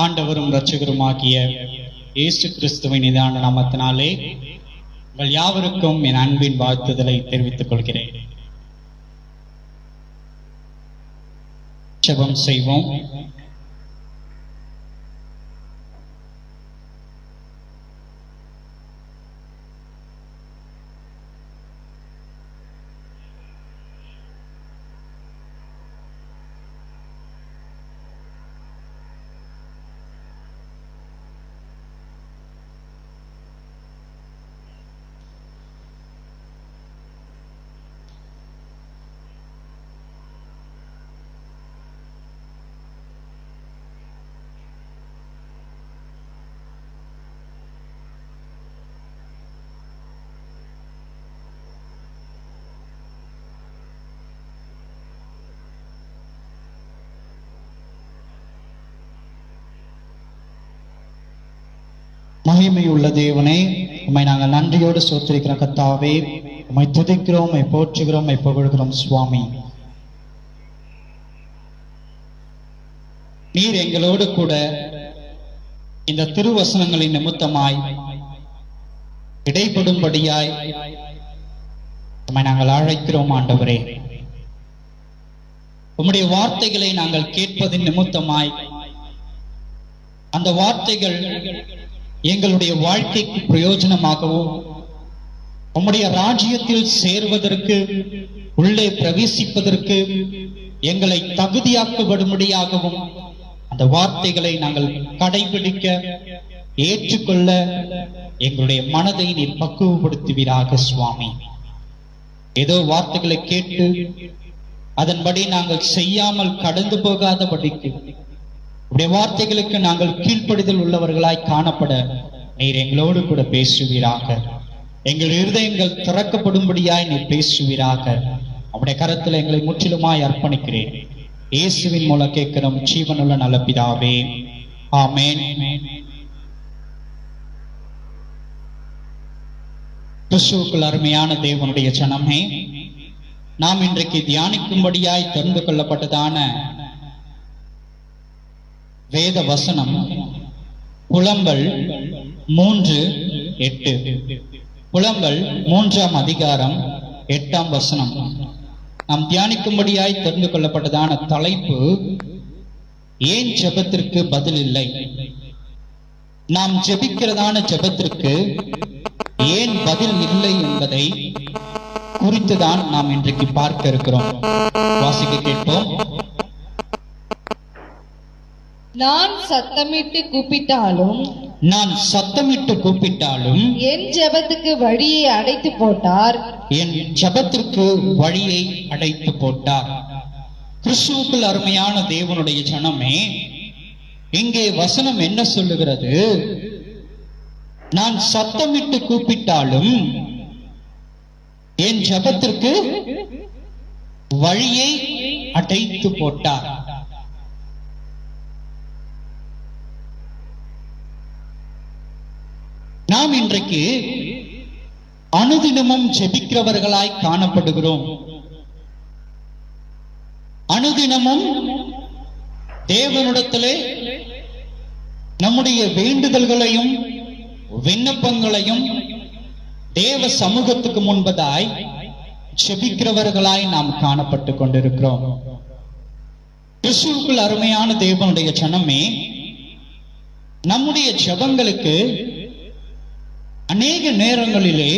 ஆண்டவரும் இரட்சகருமாகிய இயேசு கிறிஸ்துவின் நிதான நாமத்தினாலே உங்கள் யாவருக்கும் என் அன்பின் வாழ்த்துதலை தெரிவித்துக் கொள்கிறேன். ஜெபம் செய்வோம். மகிமையுள்ள தேவனே, உம்மை நாங்கள் நன்றியோடு ஸ்தோத்திரிக்கிற கர்த்தாவே, உம்மை துதிக்கிறோம், உம்மை போற்றுகிறோம், உம்மை புகழ்கிறோம். சுவாமி, நீர் எங்களோடு கூட இந்த திருவசனங்களின் நிமித்தமாய் இடைப்படும்படியாய் உம்மை நாங்கள் அழைக்கிறோம். ஆண்டவரே, உம்முடைய வார்த்தைகளை நாங்கள் கேட்பதின் நிமித்தமாய் அந்த வார்த்தைகள் எங்களுடைய வாழ்க்கைக்கு பிரயோஜனமாகவும் உம்முடைய ராஜ்யத்தில் சேர்வதற்கு, உள்ளே பிரவேசிப்பதற்கு எங்களை தகுதியாக்கப்படும்படியாகவும் அந்த வார்த்தைகளை நாங்கள் கடைபிடிக்க, ஏற்றுக்கொள்ள எங்களுடைய மனதை நீர் பக்குவப்படுத்துவீராக. சுவாமி, ஏதோ வார்த்தைகளை கேட்டு அதன்படி நாங்கள் செய்யாமல் கடந்து போகாதபடிக்கு உடைய வார்த்தைகளுக்கு நாங்கள் கீழ்ப்படிதல் உள்ளவர்களாய் காணப்பட நீர் எங்களோடு கூட பேசுவீராக. எங்கள் இருதயங்கள் திறக்கப்படும்படியாய் நீர் பேசுவீராக. அவருடைய கரத்தில் எங்களை முற்றிலுமாய் அர்ப்பணிக்கிறேன். இயேசுவின் மூலம் கேட்கிறோம் ஜீவனுள்ள நல்ல பிதாவே, ஆமென். கிறிஸ்துவுக்குள் அருமையான தேவனுடைய ஜனமே, நாம் இன்றைக்கு தியானிக்கும்படியாய் தெரிந்து கொள்ளப்பட்டதான வேத வசனம் புலம்பல் 3:8. புலம்பல் 3ஆம் அதிகாரம் 8ஆம் வசனம். நாம் தியானிக்கும்படியாய் தெரிந்து கொள்ளப்பட்டதான தலைப்பு, ஏன் ஜெபத்திற்கு பதில் இல்லை? நாம் ஜெபிக்கிறதான ஜெபத்திற்கு ஏன் பதில் இல்லை என்பதை குறித்துதான் நாம் இன்றைக்கு பார்க்க இருக்கிறோம். வாசிக்க கேட்போம். நான் சத்தமிட்டு கூப்பிட்டாலும் என் ஜெபத்துக்கு வழியை அடைத்து போட்டார். என் ஜெபத்திற்கு வழியை அடைத்து போட்டார். கிறிஸ்துவுக்குள் அருமையான தேவனுடைய ஜனமே, இங்கே வசனம் என்ன சொல்லுகிறது? நான் சத்தமிட்டு கூப்பிட்டாலும் என் ஜெபத்திற்கு வழியை அடைத்து போட்டார். நாம் இன்றைக்கு அனுதினமும் ஜெபிக்கிறவர்களாய் காணப்படுகிறோம். அனுதினமும் தேவனிடத்திலே நம்முடைய வேண்டுதல்களையும் விண்ணப்பங்களையும் தேவ சமூகத்துக்கு முன்பதாய் ஜெபிக்கிறவர்களாய் நாம் காணப்பட்டு கொண்டிருக்கிறோம். கிறிஸ்துவுக்குள் அருமையான தேவனுடைய ஜனமே, நம்முடைய ஜெபங்களுக்கு அநேக நேரங்களிலே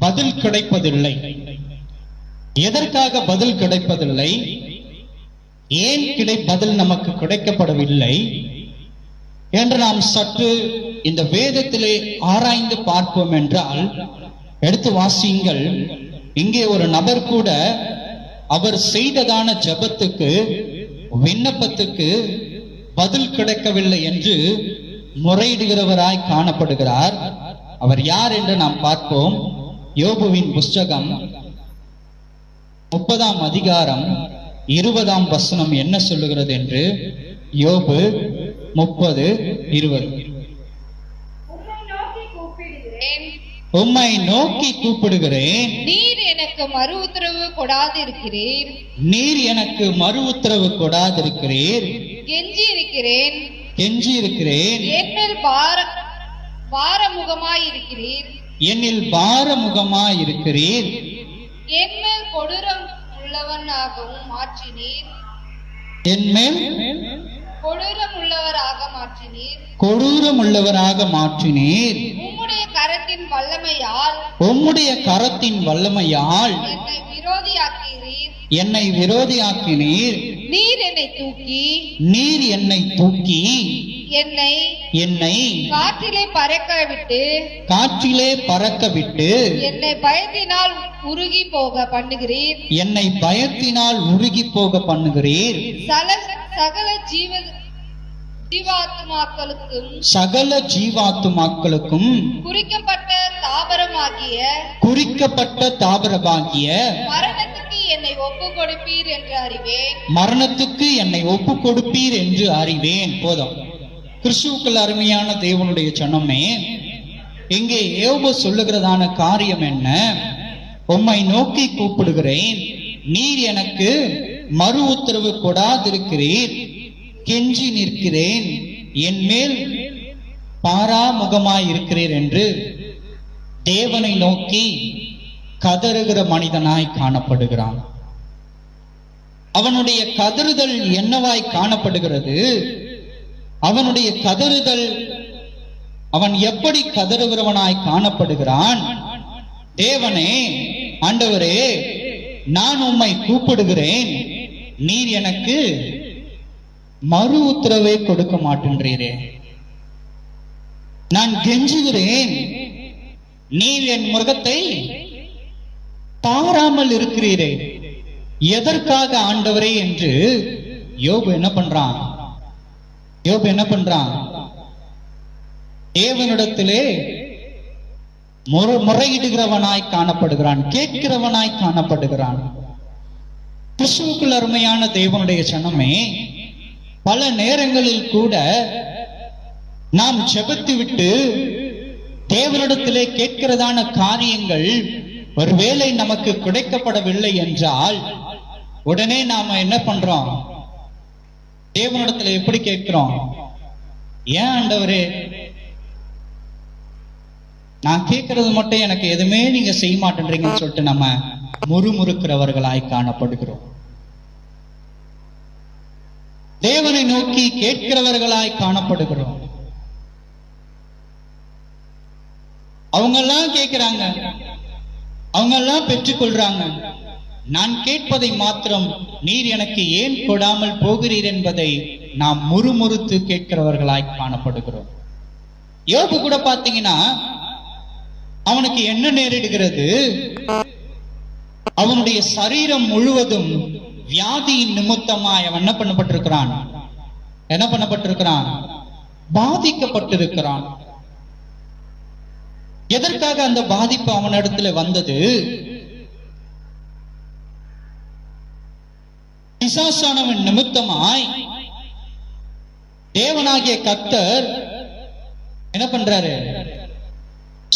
பதில் கிடைப்பதில்லை. எதற்காக பதில் கிடைப்பதில்லை? ஏன் பதில் நமக்கு கிடைக்கப்படவில்லை என்று நாம் சற்று இந்த வேதத்திலே ஆராய்ந்து பார்ப்போம் என்றால், எடுத்து வாசியுங்கள். இங்கே ஒரு நபர் கூட அவர் செய்ததான ஜெபத்துக்கு, விண்ணப்பத்துக்கு பதில் கிடைக்கவில்லை என்று முறையிடுகிறவராய் காணப்படுகிறார். அவர் யார் என்று நாம் பார்ப்போம். யோபுவின் புஸ்தகம் 30ஆம் அதிகாரம் 20ஆம் வசனம் என்ன சொல்லுகிறது என்று. யோபு 30:20. உம்மை நோக்கி கூப்பிடுகிறேன், நீர் எனக்கு மறு உத்தரவு கொடாதிருக்கிறீர். நீர் எனக்கு மறு உத்தரவு கொடாதிருக்கிறீர். கெஞ்சி இருக்கிறேன், கெஞ்சி இருக்கிறேன். என்மேல் பாரமுகமாயிருக்கிறீர். என்னில் பாரமுகமாய் இருக்கிறீர். என்மேல் கொடூரம் உள்ளவனாகவும் மாற்றினீர். என்மேல் கொடூரம் உள்ளவராக மாற்றினீர். கொடூரம் உள்ளவராக மாற்றினீர். உம்முடைய கரத்தின் வல்லமையால் உம்முடைய கரத்தின் வல்லமையால் என்னை விரோதியாக்கிறீர். என்னை விரோதியாக்கினீர். நீர் என்னை தூக்கி நீர் என்னை தூக்கி என்னை என்னை காற்றிலே பறக்க விட்டு காற்றிலே பறக்க விட்டு என்னை பயத்தினால் உருகி போக பண்ணுகிறீர். என்னை பயத்தினால் உருகி போக பண்ணுகிறீர். சகல ஜீவாத்மாக்களுக்கும் சகல ஜீவாத்மாக்களுக்கும் குறிக்கப்பட்ட தாபரமாகிய மரணத்துக்கு என்னை ஒப்பு கொடுப்பீர் என்று அறிவேன். மரணத்துக்கு என்னை ஒப்பு கொடுப்பீர் என்று அறிவேன். போதும். கிறிஸ்துவுக்குள் அருமையான தேவனுடைய ஜனமே, இங்கே யோபு சொல்லுகிறதான காரியம் என்ன? உம்மை நோக்கி கூப்பிடுகிறேன், நீர் எனக்கு மறு உத்தரவு கொடாதிருக்கிறீர். கெஞ்சி நிற்கிறேன், என் மேல் பாராமுகமாய் இருக்கிறீர் என்று தேவனை நோக்கி கதறுகிற மனிதனாய் காணப்படுகிறான். அவனுடைய கதறுதல் என்னவாய் காணப்படுகிறது? அவனுடைய கதறுதல், அவன் எப்படி கதறுகிறவனாய் காணப்படுகிறான்? தேவனே, ஆண்டவரே, நான் உம்மை கூப்பிடுகிறேன், நீர் எனக்கு மறு உத்தரவை கொடுக்க மாட்டேன்றீரே. நான் கெஞ்சுகிறேன், நீர் என் முகத்தை பாராமல் இருக்கிறீரே. எதற்காக ஆண்டவரே என்று யோபு என்ன பண்றான்? யோபு என்ன பண்றான்? தேவனிடத்திலே முறையிடுகிறவனாய் காணப்படுகிறான், கேட்கிறவனாய் காணப்படுகிறான். கிறிஸ்துவுக்குள் அருமையான தேவனுடைய ஜனமே, பல நேரங்களில் கூட நாம் ஜெபித்து விட்டு தேவனிடத்திலே கேட்கிறதான காரியங்கள் ஒருவேளை நமக்கு கிடைக்கப்படவில்லை என்றால் உடனே நாம என்ன பண்றோம்? தேவனிடத்துல எப்படி கேட்கிறோம்? ஏன் ஆண்டவரே, நான் கேட்கறது மட்டும் எனக்கு எதுவுமே நீங்க செய்ய மாட்டேன்றீங்கன்னு சொல்லிட்டு நம்ம முறுமுறுக்கிறவர்களாய் காணப்படுகிறோம். தேவனை நோக்கி கேட்கிறவர்களாய் காணப்படுகிறோம். அவங்க எல்லாம் கேட்கிறாங்க, அவங்க எல்லாம் பெற்றுக்கொள்றாங்க. நான் கேட்பதை மாத்திரம் நீர் எனக்கு ஏன் கொடாமல் போகிறீர் என்பதை நாம் முறுமுறுத்து கேட்கிறவர்களாய் காணப்படுகிறோம். யோபு கூட பாத்தீங்கன்னா அவனுக்கு என்ன நேரிடுகிறது? அவனுடைய சரீரம் முழுவதும் வியாதியின் நிமித்தமாய் அவன் என்ன பண்ணப்பட்டிருக்கிறான்? பாதிக்கப்பட்டிருக்கிறான். எதற்காக அந்த பாதிப்பு அவனிடத்துல வந்தது? பிசாசானவன் நிமித்தமாய் தேவனாகிய கர்த்தர் என்ன பண்றாரு?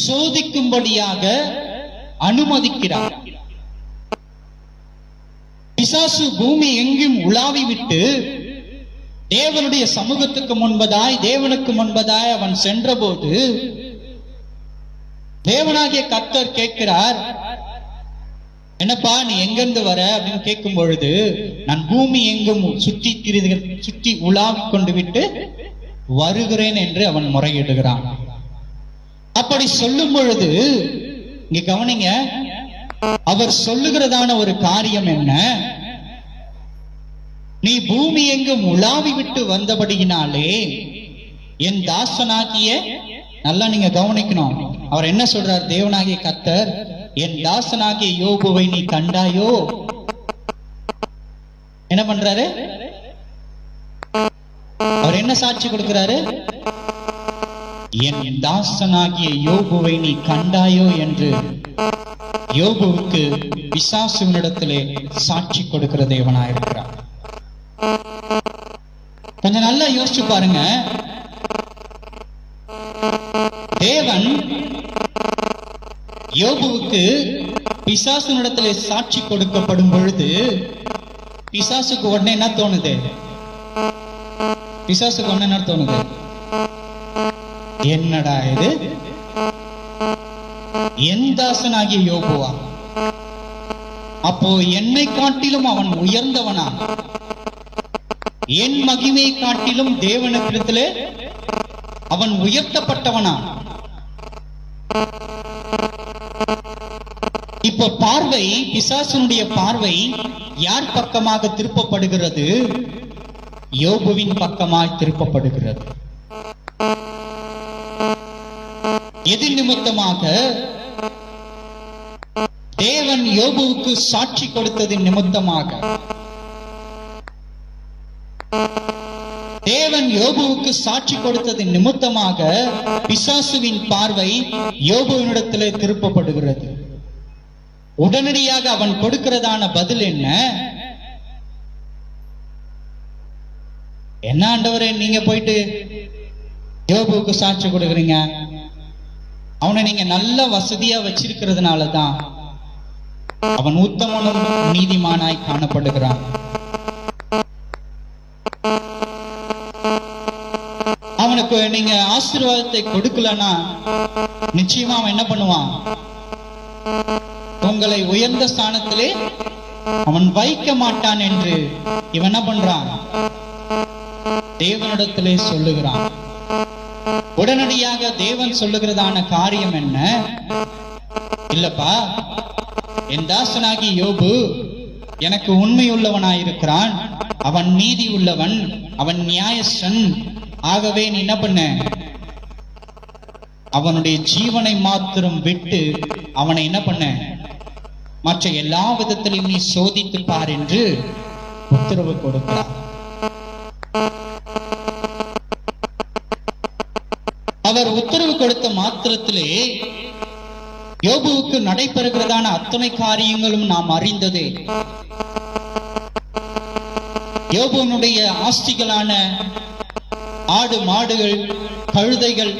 சோதிக்கும்படியாக அனுமதிக்கிறார். பிசாசு பூமி எங்கும் உலாவி விட்டு தேவனுடைய சமூகத்துக்கு முன்பதாய், தேவனுக்கு முன்பதாய் அவன் சென்றபோது தேவனாகிய கர்த்தர் கேட்கிறார், என்னப்பா நீ எங்கிருந்து வர அப்படின்னு கேட்கும் பொழுது, நான் பூமி எங்கும் சுற்றி உலாவிக் கொண்டு விட்டு வருகிறேன் என்று அவன் முறையிடுகிறான். அப்படி சொல்லும் பொழுது இங்க கவனிங்க, அவர் சொல்லுகிறதான ஒரு காரியம் என்ன? நீ பூமி எங்கும் உலாவி விட்டு வந்தபடியினாலே என் தாசனாகிய, நல்லா நீங்க கவனிக்கணும், அவர் என்ன சொல்றார்? தேவனாகிய கர்த்தர், என் தாசனாகிய யோபுவை நீ கண்டாயோ? என்ன பண்றாரு? அவர் என்ன சாட்சி கொடுக்கிறாரு? என் தாசனாகிய யோபுவை நீ கண்டாயோ என்று யோபுவுக்கு பிசாசுவினிடத்திலே சாட்சி கொடுக்கிற தேவனாயிருக்கிறார். கொஞ்சம் நல்லா யோசிச்சு பாருங்க. தேவன் யோபுவுக்கு பிசாசுனிடத்திலே சாட்சி கொடுக்கப்படும் பொழுது பிசாசுக்கு உடனே என்ன தோணுது? பிசாசுக்கு என்ன தோணுது? என்னடா இது, என் தாசனாகிய யோபுவா? அப்போ என்னை காட்டிலும் அவன் உயர்ந்தவனா? என் மகிமையை காட்டிலும் தேவனிடத்திலே அவன் உயர்த்தப்பட்டவனா? இப்ப பார்வை, பிசாசனுடைய பார்வை யார் பக்கமாக திருப்பப்படுகிறது? யோபுவின் பக்கமாய் திருப்பப்படுகிறது. எது நிமித்தமாக? தேவன் யோபுவுக்கு சாட்சி கொடுத்தது நிமித்தமாக. தேவன் யோபுவுக்கு சாட்சி கொடுத்தது நிமித்தமாக பிசாசுவின் பார்வை யோபுவினிடத்திலே திருப்பப்படுகிறது. உடனடியாக அவன் கொடுக்கிறதான பதில் என்ன? என்ன ஆண்டவரே, நீங்க போயிட்டு யோபுவுக்கு சாட்சி கொடுக்குறீங்க? அவனை நீங்க நல்ல வசதியா வச்சிருக்கிறதுனாலதான் அவன் உத்தமனும் நீதிமானாய் காணப்படுகிறான். அவனுக்கு நீங்க ஆசீர்வாதத்தை கொடுக்கலன்னா நிச்சயமா அவன் என்ன பண்ணுவான்? உங்களை உயர்ந்த ஸ்தானத்திலே அவன் வைக்க மாட்டான் என்று இவன் என்ன பண்றான்? தேவனிடத்திலே சொல்லுகிறான். உடனடியாக தேவன் சொல்லுகிறதான காரியம் என்ன? இல்லப்பா, என் தாசனாகி யோபு எனக்கு உண்மை உள்ளவனாயிருக்கிறான், அவன் நீதி உள்ளவன், அவன் நியாயஸ்தன். ஆகவே நீ என்ன பண்ண? அவனுடைய ஜீவனை மாத்திரம் விட்டு அவனை என்ன பண்ண? மற்ற எல்லா விதத்திலையும் நீ சோதித்து பார் என்று உத்தரவு கொடுக்கிறார். அவர் உத்தரவு கொடுத்த மாத்திரத்திலே யோபுவுக்கு நடைபெறுகிறதான அத்தனை காரியங்களும் நாம் அறிந்ததே. யோபுனுடைய ஆஸ்திகளான ஆடு, மாடுகள், கழுதைகள்,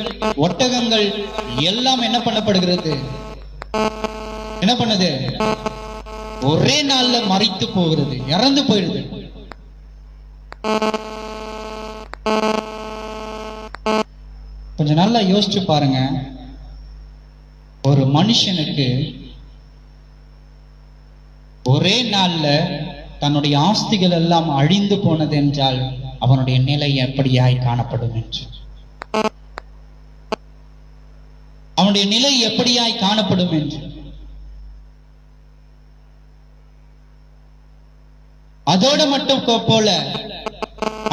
ஒட்டகங்கள் எல்லாம் என்ன பண்ணப்படுகிறது? என்ன பண்ணுது? ஒரே நாள்ல மரித்து போகிறது, இறந்து போயிடுது. கொஞ்சம் நல்லா யோசிச்சு பாருங்க. ஒரு மனுஷனுக்கு ஒரே நாள்ல தன்னுடைய ஆஸ்திகள் எல்லாம் அழிந்து போனது என்றால் அவனுடைய நிலை எப்படியாய் காணப்படும் என்று, அவனுடைய நிலை எப்படியாய் காணப்படும் என்று. அதோடு மட்டும் போல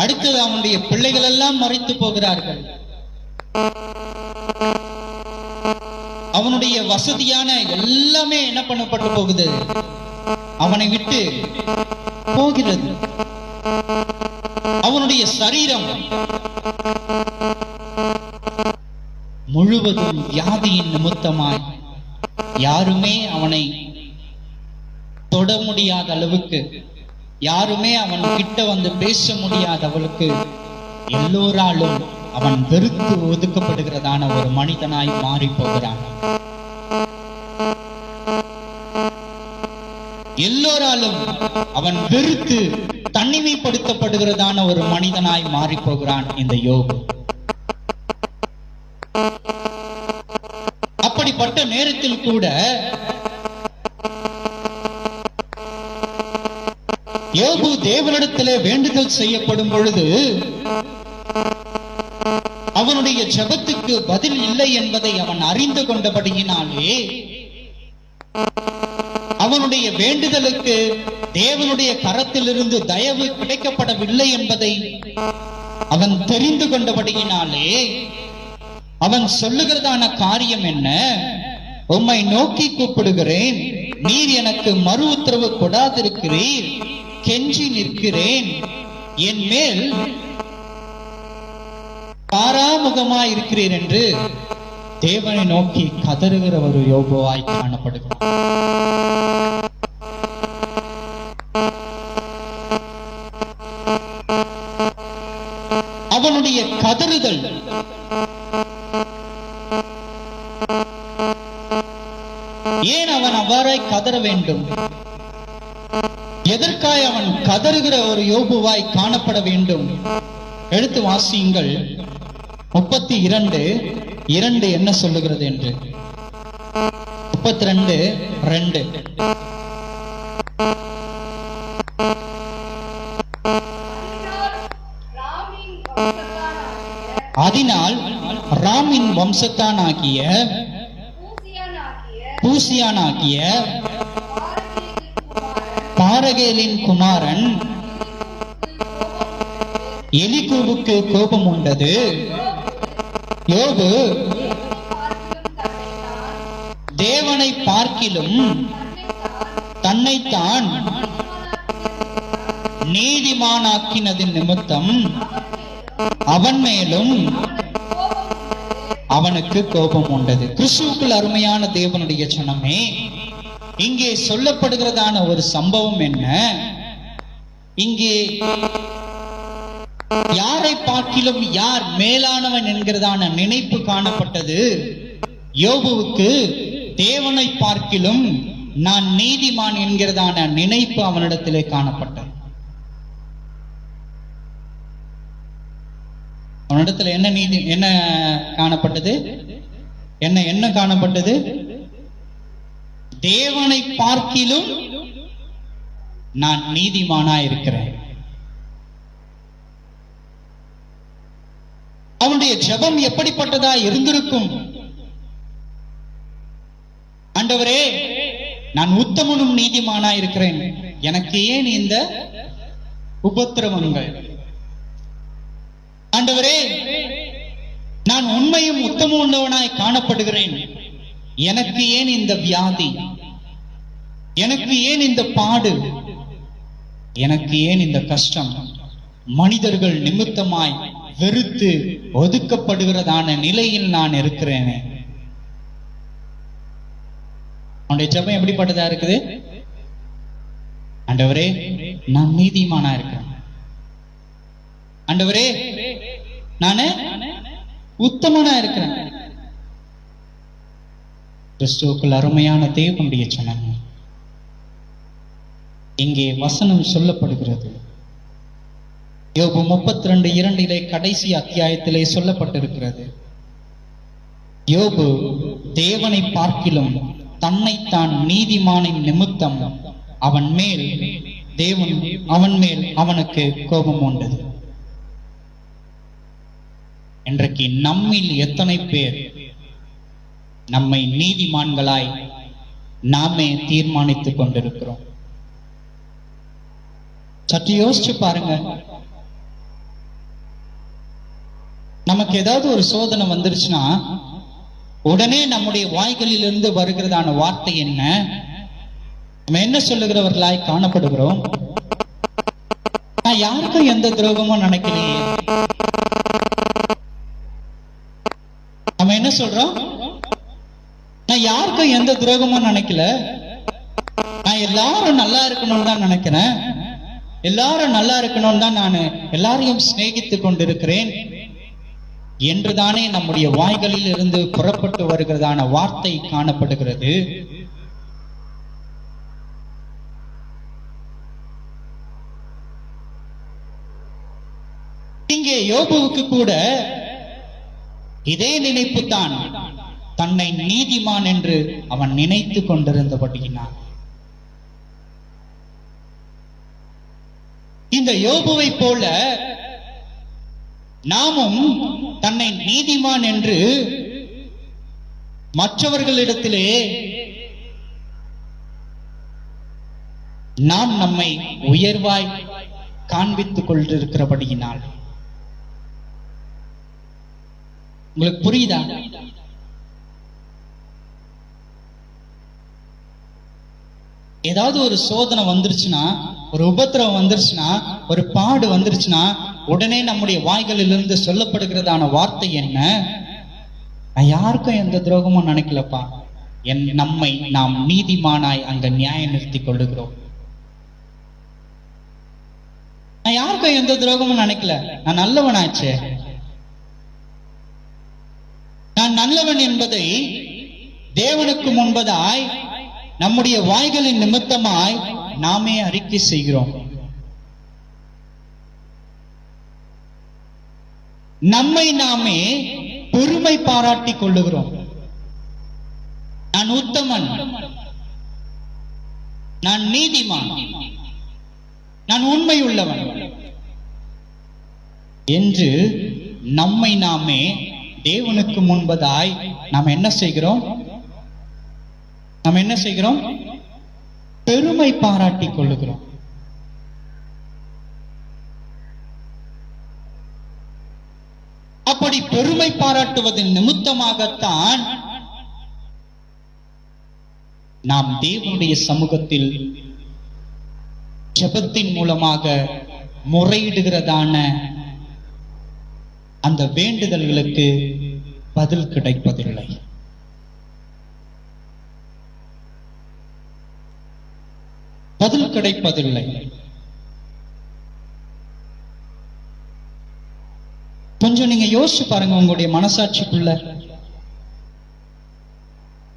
அடுத்தது அவனுடைய பிள்ளைகள் எல்லாம் மரித்து போகிறார்கள். அவனுடைய வசதியான எல்லாமே என்ன பண்ணப்பட்டு போகுது? அவனை விட்டு போகிறது. அவனுடைய சரீரம் முழுவதும் வியாதியின் நிமித்தமாய் யாருமே அவனை தொட முடியாத அளவுக்கு, யாருமே அவன் கிட்ட வந்து பேச முடியாத அவளுக்கு, எல்லோராலும் அவன் வெறுத்து ஒதுக்கப்படுகிறதான ஒரு மனிதனாய் மாறி போகிறான். எல்லோராலும் அவன் வெறுத்து தனிமைப்படுத்தப்படுகிறதான ஒரு மனிதனாய் மாறி போகிறான் இந்த யோபு. அப்படிப்பட்ட நேரத்தில் கூட யோபு தேவனிடத்திலே வேண்டுதல் செய்யப்படும் பொழுது அவனுடைய ஜெபத்துக்கு பதில் இல்லை என்பதை அவன் அறிந்து கொண்டபடியினாலே அவனுடைய வேண்டுதலுக்கு தேவனுடைய கரத்திலிருந்து தயவு கிடைக்கப்படவில்லை என்பதை அவன் தெரிந்து கொண்டபடியினாலே அவன் சொல்லுகிறதான காரியம் என்ன? உம்மை நோக்கி கூப்பிடுகிறேன், நீர் எனக்கு மறு உத்தரவு கொடாதிருக்கிறீர், கெஞ்சி நிற்கிறேன், என் மேல் பாராமுகமாய் இருக்கிறீர் என்று தேவனை நோக்கி கதறுகிற ஒரு யோபுவாய் காணப்படுகிறார். அவனுடைய கதறுதல் ஏன் அவன் அவ்வாறாய் கதற வேண்டும்? எதற்காய் அவன் கதறுகிற ஒரு யோபுவாய் காணப்பட வேண்டும் எடுத்து வாசியுங்கள். 32:2 என்ன சொல்லுகிறது என்று. 32:2. அதனால் ராமின் வம்சத்தானாகிய பூசியானாகிய பாரகேலின் குமாரன் எலிகூவுக்கு கோபம் உண்டது. யோபு தேவனை பார்க்கிலும் தன்னைத்தான் நீதிமானாக்கினதின் நிமித்தம் அவன் மேலும் அவனுக்கு கோபம் உண்டது. கிறிஸ்துவுக்குள் அருமையான தேவனுடைய ஜனமே, இங்கே சொல்லப்படுகிறதான ஒரு சம்பவம் என்ன? இங்கே யாரை பார்க்கிலும் யார் மேலானவன் என்கிறதான நினைப்பு காணப்பட்டது. யோபுவுக்கு தேவனை பார்க்கிலும் நான் நீதிமான் என்கிறதான நினைப்பு அவனிடத்திலே காணப்பட்டது. அவனிடத்துல என்ன காணப்பட்டது? என்ன காணப்பட்டது? தேவனை பார்க்கிலும் நான் நீதிமானா இருக்கிறேன். அவனுடைய ஜெபம் எப்படிப்பட்டதா இருந்திருக்கும்? ஆண்டவரே, நான் உத்தமனும் நீதிமானா இருக்கிறேன், எனக்கு ஏன் இந்த உபத்திரவங்கள்? ஆண்டவரே, நான் உண்மையும் உத்தமம் உள்ளவனாய் காணப்படுகிறேன், எனக்கு ஏன் இந்த வியாதி? எனக்கு ஏன் இந்த பாடு? எனக்கு ஏன் இந்த கஷ்டம்? மனிதர்கள் நிமித்தமாய் வெறுத்து ஒதுக்கப்படுகிறதான நிலையில் நான் இருக்கிறேனே. அவனுடைய ஜெபம் எப்படிப்பட்டதா இருக்குது? ஆண்டவரே, நான் நீதிமானா இருக்கிறேன். ஆண்டவரே, நானு உத்தமனா இருக்கிறேன். கிறிஸ்துவுக்குள் அருமையான தேவனுடைய ஜனமே, இங்கே வசனம் சொல்லப்படுகிறது. யோபு 32:2 கடைசி அத்தியாயத்திலே சொல்லப்பட்டிருக்கிறது. யோபு தேவனை பார்க்கிலும் தன்னைத்தான் நீதிமானின் நிமித்தம் அவன் மேல் அவனுக்கு கோபம் உண்டது. இன்றைக்கு நம்மில் எத்தனை பேர் நம்மை நீதிமான்களாய் நாமே தீர்மானித்துக் கொண்டிருக்கிறோம்? சற்று யோசிச்சு பாருங்க. நமக்கு ஏதாவது ஒரு சோதனை வந்துருச்சுன்னா உடனே நம்முடைய வாய்களிலிருந்து வருகிறதான வார்த்தை என்ன? நம்ம என்ன சொல்லுகிறவர்களாய் காணப்படுகிறோம்? நான் யாருக்கும் எந்த துரோகமும் நினைக்கலையே. நம்ம என்ன சொல்றோம்? நான் யாருக்கும் எந்த துரோகமும் நினைக்கல, நான் எல்லாரும் நல்லா இருக்கணும்னு தான் நினைக்கிறேன், எல்லாரும் நல்லா இருக்கணும்னு தான் நான் எல்லாரையும் சிநேகித்து கொண்டிருக்கிறேன் என்றுதானே நம்முடைய வாய்களில் இருந்து புறப்பட்டு வருகிறதான வார்த்தை காணப்படுகிறது. இங்கே யோபுவுக்கு கூட இதே நினைப்பு தான். தன்னை நீதிமான் என்று அவன் நினைத்து கொண்டிருந்தபடியினான் இந்த யோபுவை போல நாமும் தன்னை நீதிமான் என்று மற்றவர்களிடத்திலே நாம் நம்மை உயர்வாய் காண்பித்துக் கொண்டிருக்கிறபடியினால், உங்களுக்கு புரியுதா? ஏதாவது ஒரு சோதனை வந்துருச்சுன்னா, ஒரு உபத்திரவம் வந்துருச்சுன்னா, ஒரு பாடு வந்துருச்சுன்னா உடனே நம்முடைய வாய்களிலிருந்து சொல்லப்படுகிறதான வார்த்தை என்ன? நான் யாருக்கும் எந்த துரோகமும் நினைக்கலப்பா, நம்மை நாம் நீதிமானாய் அங்க நியாயம் நிறுத்தி கொள்ளுகிறோம். நான் யாருக்கும் எந்த துரோகமும் நினைக்கல, நான் நல்லவனாச்சே. நான் நல்லவன் என்பதை தேவனுக்கு முன்பதாய் நம்முடைய வாய்களின் நிமித்தமாய் நாமே அறிக்கை செய்கிறோம். நம்மை நாமே பெருமை பாராட்டிக் கொள்ளுகிறோம். நான் உத்தமன், நான் நீதிமான், நான் உண்மை உள்ளவன் என்று நம்மை நாமே தேவனுக்கு முன்பதாய் நாம் என்ன செய்கிறோம்? பெருமை பாராட்டிக் கொள்ளுகிறோம். அப்படி பெருமை பாராட்டுவதன் நிமித்தமாகத்தான் நாம் தேவனுடைய சமூகத்தில் ஜெபத்தின் மூலமாக முறையிடுகிறதான அந்த வேண்டுதல்களுக்கு பதில் கிடைப்பதில்லை. கொஞ்சம் நீங்க யோசிச்சு பாருங்க, உங்களுடைய மனசாட்சிக்குள்ள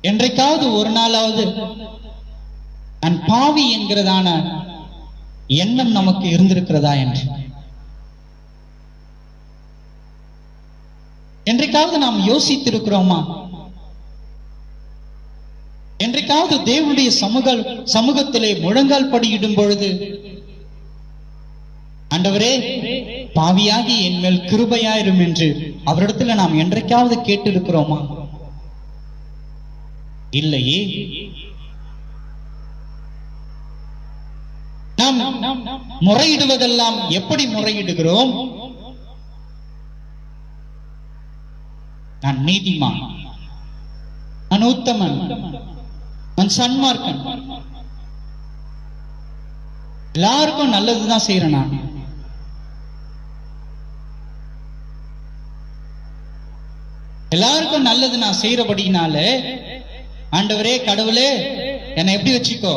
என்றைக்காவது ஒரு நாளாவது நான் பாவி என்கிறதான எண்ணம் நமக்கு இருந்திருக்கிறதா என்று என்றைக்காவது நாம் யோசித்திருக்கிறோமா? என்றைக்காவது தேவனுடைய சமூகத்திலே முழங்கால் படியிடும் பொழுது, ஆண்டவரே பாவியாகி என் மேல் கிருபையாயிரும் என்று அவரிடத்துல நாம் என்றைக்காவது கேட்டிருக்கிறோமா? இல்லையே. நாம் முறையிடுவதெல்லாம் எப்படி முறையிடுகிறோம்? நான் நீதிமான், நான் உத்தமன், நான் சன்மார்க்கன், எல்லாருக்கும் நல்லதுதான் செய்யறேன், நான் எல்லாருக்கும் நல்லது நான் செய்யறபடினால ஆண்டவரே கடவுளே என்னை எப்படி வச்சுக்கோ,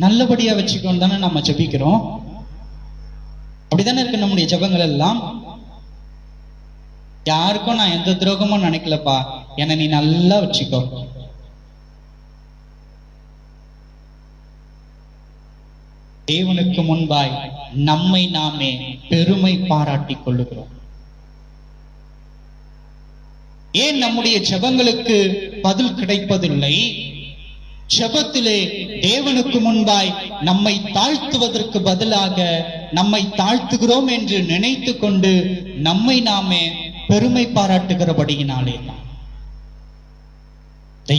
நல்லபடியா வச்சுக்கோன்னு தானே நம்ம ஜெபிக்கிறோம். அப்படித்தானே இருக்கு நம்முடைய ஜெபங்கள் எல்லாம். யாருக்கும் நான் எந்த துரோகமும் நினைக்கலப்பா, என்னை நீ நல்லா வச்சுக்கோ. தேவனுக்கு முன்பாய் நம்மை நாமே பெருமை பாராட்டிக் கொள்ளுகிறோம். ஏன் நம்முடைய ஜெபங்களுக்கு பதில் கிடைப்பதில்லை? ஜெபத்திலே தேவனுக்கு முன்பாய் நம்மை தாழ்த்துவதற்கு பதிலாக நம்மை தாழ்த்துகிறோம் என்று நினைத்து கொண்டு நம்மை நாமே பெருமை பாராட்டுகிறபடியினாலே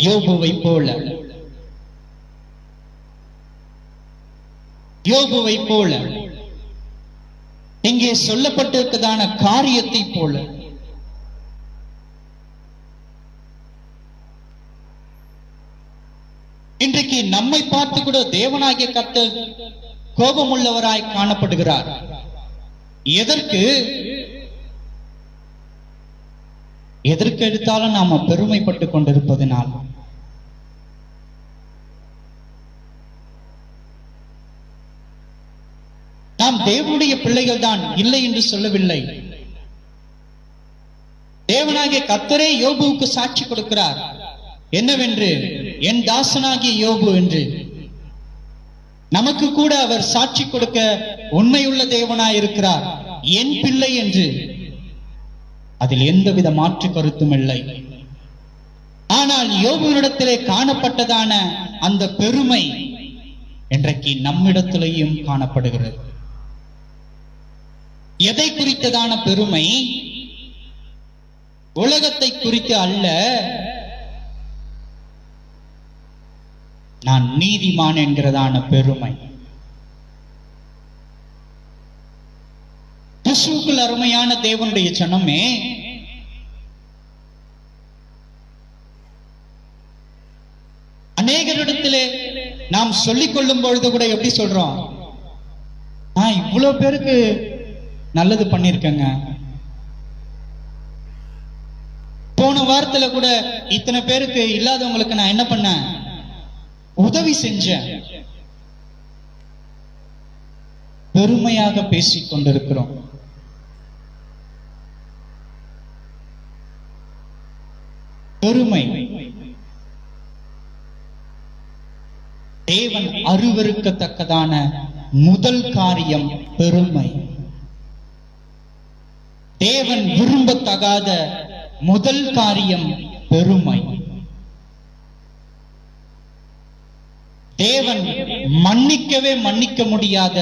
யோபுவை போல இங்கே சொல்லப்பட்டிருக்கிறதான காரியத்தை போல இன்றைக்கு நம்மை பார்த்து கூட தேவனாகிய கர்த்தர் கோபமுள்ளவராய் காணப்படுகிறார். எதற்கு எடுத்தாலும் நாம பெருமைப்பட்டுக் கொண்டிருப்பதனால். நாம் தேவனுடைய பிள்ளைகள் தான், இல்லை என்று சொல்லவில்லை. தேவனாகிய கர்த்தரே யோபுவுக்கு சாட்சி கொடுக்கிறார். என்னவென்று? என் தாசனாகிய யோபு என்று. நமக்கு கூட அவர் சாட்சி கொடுக்க உண்மையுள்ள தேவனாய் இருக்கிறார், என் பிள்ளை என்று. அதில் எந்தவித மாற்று கருத்தும் இல்லை. ஆனால் யோபுவினிடத்திலே காணப்பட்டதான அந்த பெருமை இன்றைக்கு நம்மிடத்திலேயும் காணப்படுகிறது. எதை குறித்ததான பெருமை? உலகத்தை குறித்து அல்ல. நான் நீதிமான் என்கிறதான பெருமை. கிறிஸ்துவுக்குள் அருமையான தேவனுடைய ஜனமே, அநேகரிடத்திலே நாம் சொல்லிக் கொள்ளும் பொழுது கூட எப்படி சொல்றோம்? நான் இவ்வளவு பேருக்கு நல்லது பண்ணிருக்கேங்க, போன வாரத்துல கூட இத்தனை பேருக்கு இல்லாதவங்களுக்கு நான் என்ன பண்ணேன்? உதவி செஞ்சேன். பெருமையாக பேசிக் கொண்டிருக்கிறோம். பெருமை தேவன் அருவருக்கத்தக்கதான முதல் காரியம் பெருமை. தேவன் விரும்பத்தகாத முதல் காரியம் பெருமை. தேவன் மன்னிக்க முடியாத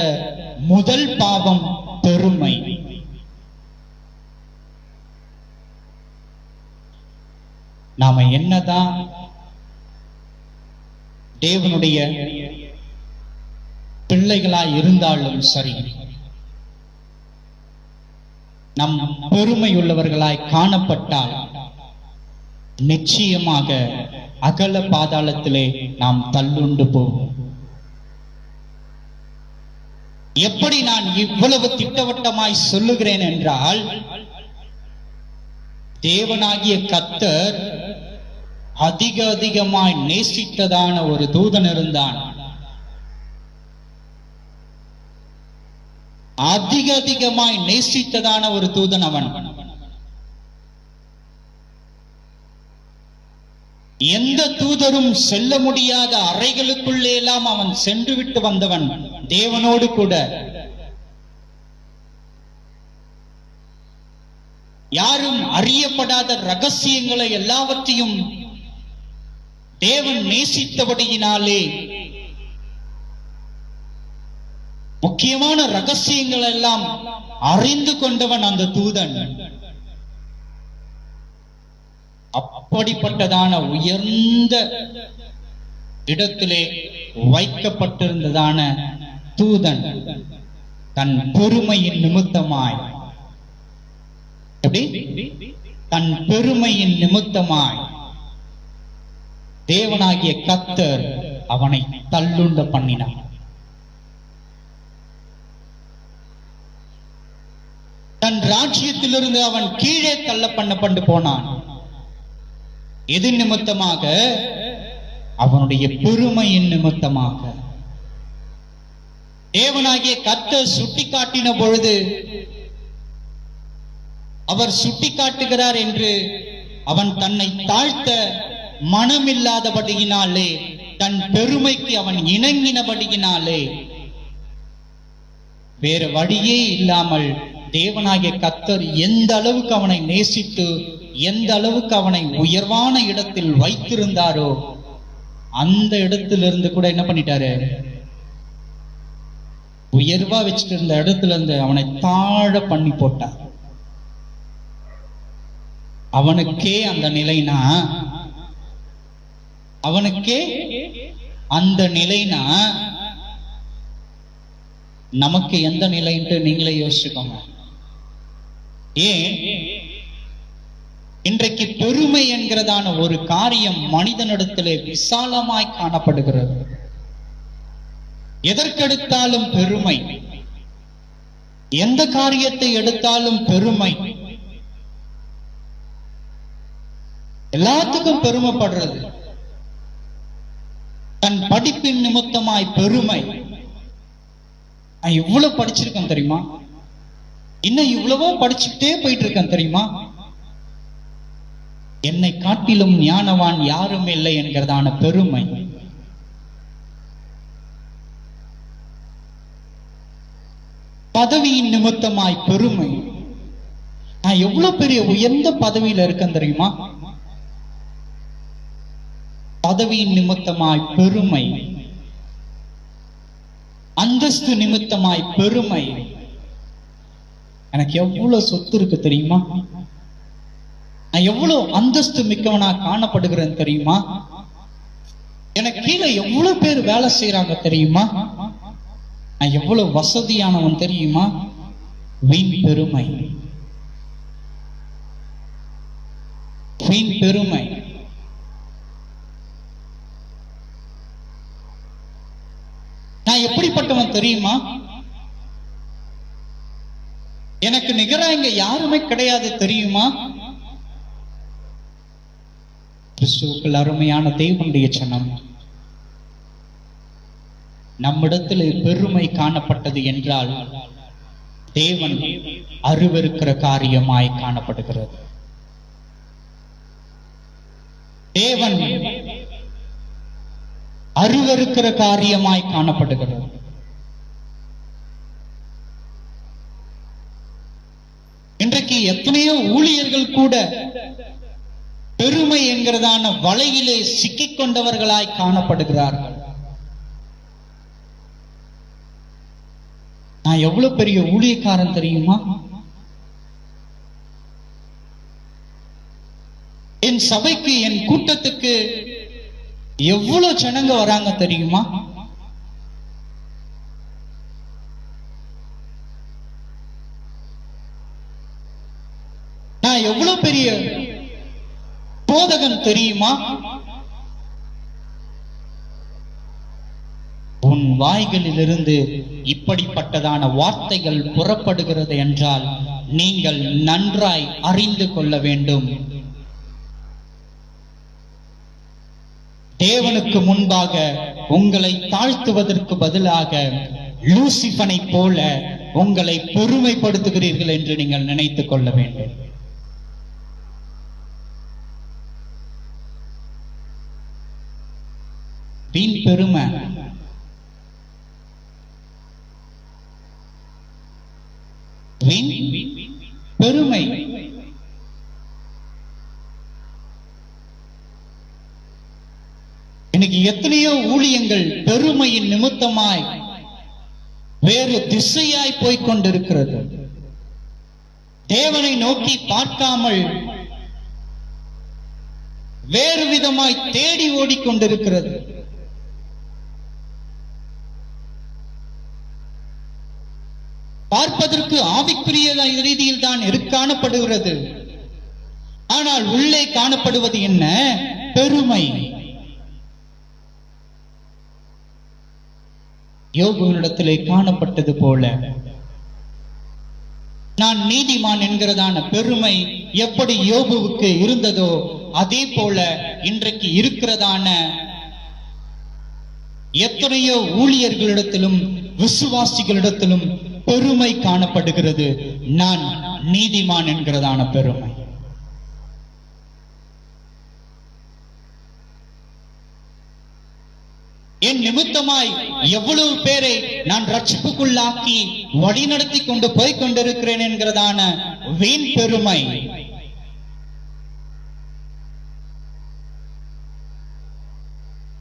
முதல் பாவம் பெருமை. நாம என்னதான் தேவனுடைய பிள்ளைகளாய் இருந்தாலும் சரி, நம் பெருமை உள்ளவர்களாய் காணப்பட்டால் நிச்சயமாக அகல பாதாளத்திலே நாம் தள்ளுண்டு போவோம். எப்படி நான் இவ்வளவு திட்டவட்டமாய் சொல்லுகிறேன் என்றால், தேவனாகிய கர்த்தர் அதிகமாய் நேசித்ததான ஒரு தூதன் இருந்தான். அதிகமாய் நேசித்ததான ஒரு தூதன் அவன். எந்த தூதரும் செல்ல முடியாத அறைகளுக்குள்ளே எல்லாம் அவன் சென்று விட்டு வந்தவன். தேவனோடு கூட யாரும் அறியப்படாத ரகசியங்களை எல்லாவற்றையும் தேவன் நேசித்தபடியினாலே முக்கியமான ரகசியங்கள் எல்லாம் அறிந்து கொண்டவன் அந்த தூதன். அப்படிப்பட்டதான உயர்ந்த இடத்திலே வைக்கப்பட்டிருந்ததான தூதன் தன் பெருமையின் நிமித்தமாய், தன் பெருமையின் நிமித்தமாய் தேவனாகிய கர்த்தர் அவனை தள்ளுண்ட பண்ணினான். தன் ராஜ்யத்திலிருந்து அவன் கீழே தள்ள பண்ணப்பட்டு போனான். எது நிமித்தமாக? அவனுடைய பெருமையின் நிமித்தமாக. தேவனாகிய கர்த்தர் சுட்டி காட்டின பொழுது, அவர் சுட்டி காட்டுகிறார் என்று அவன் தன்னை தாழ்த்த மனமில்லாதபடியினாலே, தன் பெருமைக்கு அவன் இணங்கினபடியினாலே, வேறு வழியே இல்லாமல் தேவனாகிய கர்த்தர் எந்த அளவுக்கு அவனை நேசித்து எந்த அளவுக்கு அவனை உயர்வான இடத்தில் வைத்திருந்தாரோ அந்த இடத்திலிருந்து கூட என்ன பண்ணிட்டாரு? உயர்வா வச்சுட்டு இருந்த இடத்துல இருந்து அவனை தாழ பண்ணி போட்டார். அவனுக்கே அந்த நிலைனா, அவனுக்கே அந்த நிலைனா நமக்கு எந்த நிலைன்ட்டு நீங்களே யோசிச்சுக்கோங்க. ஏன் இன்றைக்கு பெருமை என்கிறதான ஒரு காரியம் மனிதனிடத்திலே விசாலமாய் காணப்படுகிறது. எதற்கெடுத்தாலும் பெருமை, எந்த காரியத்தை எடுத்தாலும் பெருமை, எல்லாத்துக்கும் பெருமைப்படுறது. தன் படிப்பின் நிமித்தமாய் பெருமை. நான் இவ்வளவு படிச்சிருக்கேன் தெரியுமா, இன்னும் இவ்வளவோ படிச்சுட்டே போயிட்டு இருக்கேன் தெரியுமா, என்னை காட்டிலும் ஞானவான் யாரும் இல்லை என்கிறதான பெருமை. பதவியின் நிமித்தமாய் பெருமை. நான் எவ்வளவு பெரிய உயர்ந்த பதவியில இருக்கேன் தெரியுமா, பதவியின் நிமித்தமாய் பெருமை. அந்தஸ்து நிமித்தமாய் பெருமை. எனக்கு எவ்வளவு சொத்து இருக்கு தெரியுமா, நான் எவ்வளவு அந்தஸ்து மிக்கவனா காணப்படுகிறேன் தெரியுமா, எனக்கு கீழே எவ்வளவு பேர் வேலை செய்யறாங்க தெரியுமா, நான் எவ்வளவு வசதியானவன் தெரியுமா. வீண் பெருமை, வீண் பெருமை. நான் எப்படிப்பட்டவன் தெரியுமா, எனக்கு நிகரா இங்க யாருமே கிடையாது தெரியுமா. கிறிஸ்துவுக்குள் அருமையான தேவனுடைய சனம், நம்மிடத்தில் பெருமை காணப்பட்டது என்றால் தேவன் அருவருக்கிற காரியமாய் காணப்படுகிறது. தேவன் அருவருக்கிற காரியமாய் காணப்படுகிறது. இன்றைக்கு இன்றைக்கு எத்தனையோ ஊழியர்கள் கூட பெருமை என்கிறதான வலையிலே சிக்கிக் கொண்டவர்களாய் காணப்படுகிறார்கள். நான் எவ்வளவு பெரிய ஊழியக்காரன் தெரியுமா? என் சபைக்கு, என் கூட்டத்துக்கு எவ்வளவு ஜனங்க வராங்க தெரியுமா? நான் எவ்வளவு பெரிய போதகன் தெரியுமா? உன் வாய்களிலிருந்து இப்படிப்பட்டதான வார்த்தைகள் புறப்படுகிறது என்றால் நீங்கள் நன்றாய் அறிந்து கொள்ள வேண்டும். தேவனுக்கு முன்பாக உங்களை தாழ்த்துவதற்கு பதிலாக லூசிபனை போல உங்களை பெருமைப்படுத்துகிறீர்கள் என்று நீங்கள் நினைத்துக் கொள்ள வேண்டும். வீண் பெருமை, வீண் பெருமை. இன்னைக்கு எத்தனையோ ஊழியங்கள் பெருமையின் நிமித்தமாய் வேறு திசையாய் போய்கொண்டிருக்கிறது. தேவனை நோக்கி பார்க்காமல் வேறு விதமாய் தேடி ஓடிக்கொண்டிருக்கிறது. பார்ப்பதற்கு ஆவிக்குரிய ரீதியில் தான் காணப்படுகிறது. ஆனால் உள்ளே காணப்படுவது என்ன? பெருமை. யோபுவினிடத்திலே காணப்பட்டது போல நான் நீதிமான் என்கிறதான பெருமை எப்படி யோபுவுக்கு இருந்ததோ அதே போல இன்றைக்கு இருக்கிறதான எத்தனையோ ஊழியர்களிடத்திலும் விசுவாசிகளிடத்திலும் பெருமை காணப்படுகிறது. நான் நீதிமான் என்கிறதான பெருமை. என் நிமித்தமாய் எவ்வளவு பேரை நான் ரட்சிப்புக்குள்ளாக்கி வழிநடத்தி கொண்டு போய் கொண்டிருக்கிறேன் என்கிறதான வீண் பெருமை.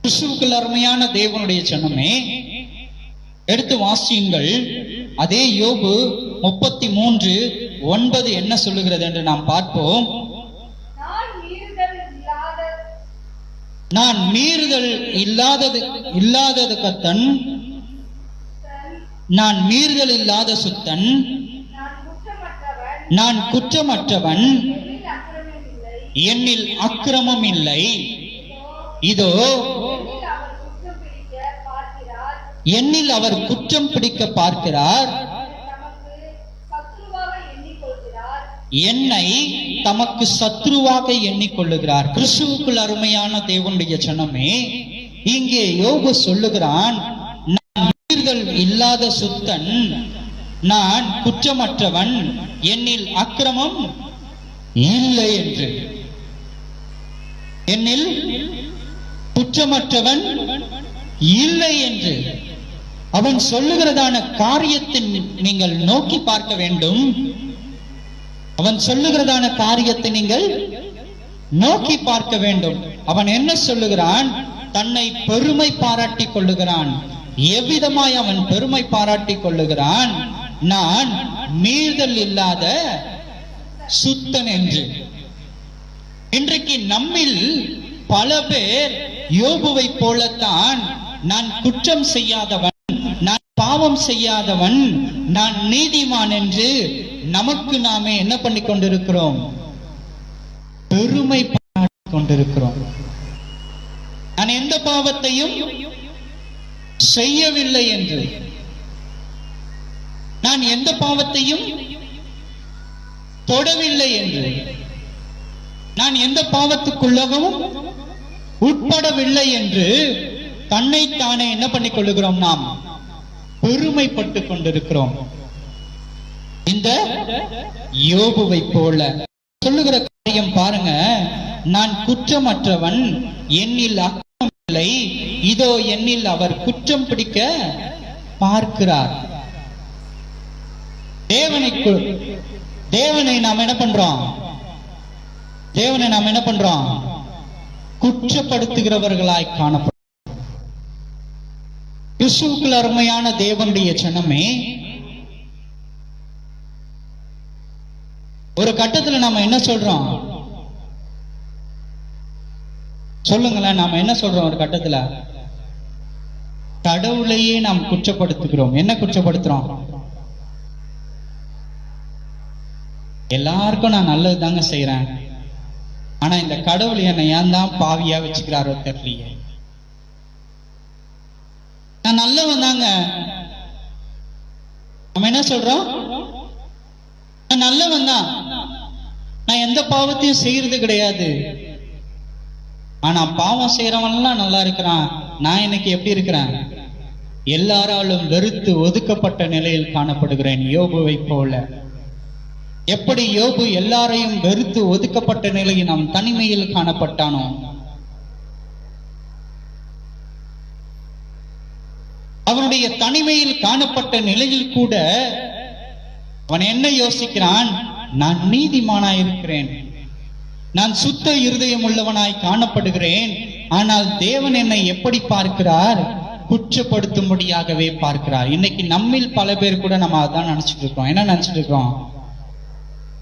கிறிஸ்துவுக்குள் அருமையான தேவனுடைய ஜனமே, எடுத்து வாசியுங்கள். அதே யோபு 33:9 என்ன சொல்லுகிறது என்று நாம் பார்ப்போம். நான் மீறுதல் இல்லாதது கத்தன், நான் மீறுதல் இல்லாத சுத்தன், நான் குற்றமற்றவன், என்னில் அக்கிரமம் இல்லை. இதோ என்னில் அவர் குற்றம் பிடிக்க பார்க்கிறார், என்னை தமக்கு சத்ருவாக எண்ணிக்கொள்ளுகிறார். கிறிஸ்துவுக்குள் அருமையான தேவனுடைய ஜனமே, இங்கே யோபு சொல்லுகிறான், நான் மீறுதல் இல்லாத சுத்தன், நான் குற்றமற்றவன், என்னில் அக்கிரமம் இல்லை என்று. என்னில் குற்றமற்றவன் இல்லை என்று அவன் சொல்லுகிறதான காரியத்தை நீங்கள் நோக்கி பார்க்க வேண்டும். அவன் சொல்லுகிறதான காரியத்தை நீங்கள் நோக்கி பார்க்க வேண்டும். அவன் என்ன சொல்லுகிறான்? தன்னை பெருமை பாராட்டி கொள்ளுகிறான். எவ்விதமாய் அவன் பெருமை பாராட்டி கொள்ளுகிறான்? நான் மீறுதல் இல்லாத சுத்தன் என்று. இன்றைக்கு நம்மில் பல பேர் யோபுவை போலத்தான், நான் குற்றம் செய்யாதவன், நான் பாவம் செய்யாதவன், நான் நீதிமான் என்று நமக்கு நாமே என்ன பண்ணி கொண்டிருக்கிறோம்? பெருமை பாராட்டி கொண்டிருக்கிறோம். நான் எந்த பாவத்தையும் செய்யவில்லை என்று, நான் எந்த பாவத்தையும் தொடவில்லை என்று, நான் எந்த பாவத்துக்குள்ளகவும் உட்படவில்லை என்று தன்னைத்தானே என்ன பண்ணிக் கொள்ளுகிறோம்? நாம் பெருமைப்பட்டு கொண்டிருக்கிறோம். இந்த யோபுவை போல சொல்லுகிற காரியம் பாருங்க. நான் குற்றமற்றவன், என்னில் அக்கிரமம் இல்லை, இதோ என்னில் அவர் குற்றம் பிடிக்க பார்க்கிறார். தேவனை நாம் என்ன பண்றோம்? தேவனை நாம் என்ன பண்றோம்? குற்றப்படுத்துகிறவர்களாய் காணப்படும். கிறிஸ்துவுக்குள் அருமையான தேவனுடைய ஜனமே, ஒரு கட்டத்துல நாம என்ன சொல்றோம்? சொல்லுங்களேன், நாம என்ன சொல்றோம்? ஒரு கட்டத்துல கடவுளையே நாம் குற்றப்படுத்துகிறோம். என்ன குற்றப்படுத்துறோம்? எல்லாருக்கும் நான் நல்லது தாங்க செய்யறேன், ஆனா இந்த கடவுள் என்னை ஏன் தான் பாவியா வச்சுக்கிறாரோ தெரியலையே. நான் நல்லவன் தாங்க. நம்ம என்ன சொல்றோம்? நான் நல்லவன் தான், நான் எந்த பாவத்தையும் செய்யறது கிடையாது, ஆனா பாவம் செய்யறவன்லாம் நல்லா இருக்கிறான், நான் இன்னைக்கு எப்படி இருக்கிறேன்? எல்லாராலும் வெறுத்து ஒதுக்கப்பட்ட நிலையில் காணப்படுகிறேன். யோபுவை போல. எப்படி யோபு எல்லாரையும் வெறுத்து ஒதுக்கப்பட்ட நிலையில் நாம் தனிமையில் காணப்பட்டானோ, அவனுடைய தனிமையில் காணப்பட்ட நிலையில் கூட அவன் என்ன யோசிக்கிறான்? நான் நீதிமானாய் இருக்கிறேன், நான் சுத்த இருதயம் உள்ளவனாய் காணப்படுகிறேன், ஆனால் தேவன் என்னை எப்படி பார்க்கிறார்? குற்றப்படுத்தும்படியாகவே பார்க்கிறார். இன்னைக்கு நம்மில் பல பேர் கூட நம்ம அதான் நினைச்சிட்டு இருக்கோம். என்ன நினைச்சிட்டு இருக்கோம்?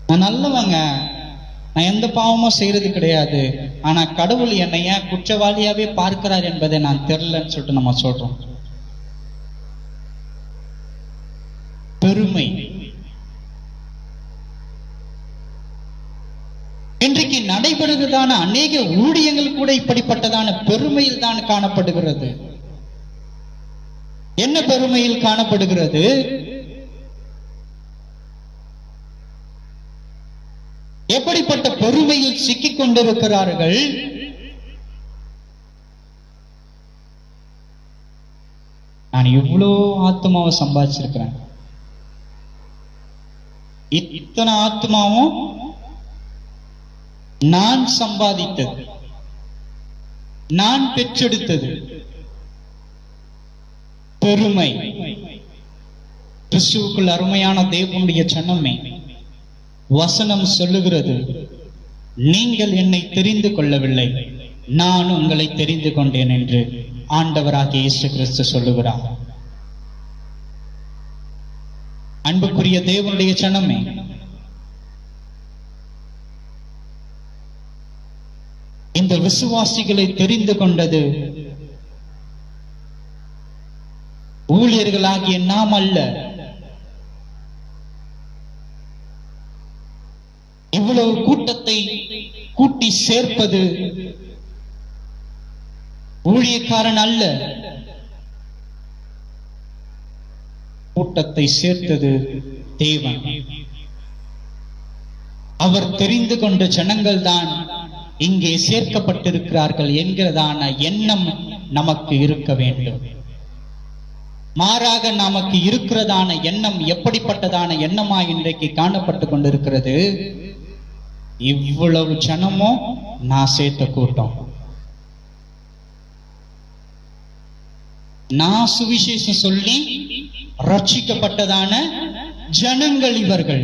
நான் நல்லவங்க, நான் எந்த பாவமும் செய்யறது கிடையாது, ஆனா கடவுள் என்னை ஏன் குற்றவாளியாவே பார்க்கிறார் என்பதை நான் தெரியலன்னு சொல்லிட்டு நம்ம சொல்றோம். பெருமை. இன்றைக்கு நடைபெறுவதான அநேக ஊழியங்கள் கூட இப்படிப்பட்டதான பெருமையில் தான் காணப்படுகிறது. என்ன பெருமையில் காணப்படுகிறது? எப்படிப்பட்ட பெருமையில் சிக்கிக் கொண்டிருக்கிறார்கள்? நான் இவ்வளோ ஆத்மாவை சம்பாதிச்சிருக்கிறேன், இத்தனை ஆத்மாவும் நான் சம்பாதித்தது, நான் பெற்றெடுத்தது. பெருமை. கிறிஸ்துவுக்குள் அருமையான தேவனுடைய ஜனமே, வசனம் சொல்லுகிறது, நீங்கள் என்னை தெரிந்து கொள்ளவில்லை, நான் உங்களை தெரிந்து கொண்டேன் என்று ஆண்டவராகிய இயேசு கிறிஸ்து சொல்லுகிறார். அன்புக்குரிய தேவனுடைய ஜனமே, இந்த விசுவாசிகளை தெரிந்து கொண்டது ஊழியர்களாகிய நாம் அல்ல. இவ்வளவு கூட்டத்தை கூட்டி சேர்ப்பது ஊழியக்காரன் அல்ல, கூட்டத்தை சேர்த்தது தேவன். அவர் தெரிந்து கொண்ட ஜனங்கள் தான் இங்கே சேர்க்கப்பட்டிருக்கிறார்கள் என்கிறதான எண்ணம் நமக்கு இருக்க வேண்டும். மாறாக நமக்கு இருக்கிறதான எண்ணம் எப்படிப்பட்டதான எண்ணமா இன்றைக்கு காணப்பட்டு கொண்டிருக்கிறது? இவ்வளவு ஜனமும் நான் சேர்த்த கூட்டம், நான் சுவிசேஷம் சொல்லி ரட்சிக்கப்பட்டதான ஜனங்கள் இவர்கள்.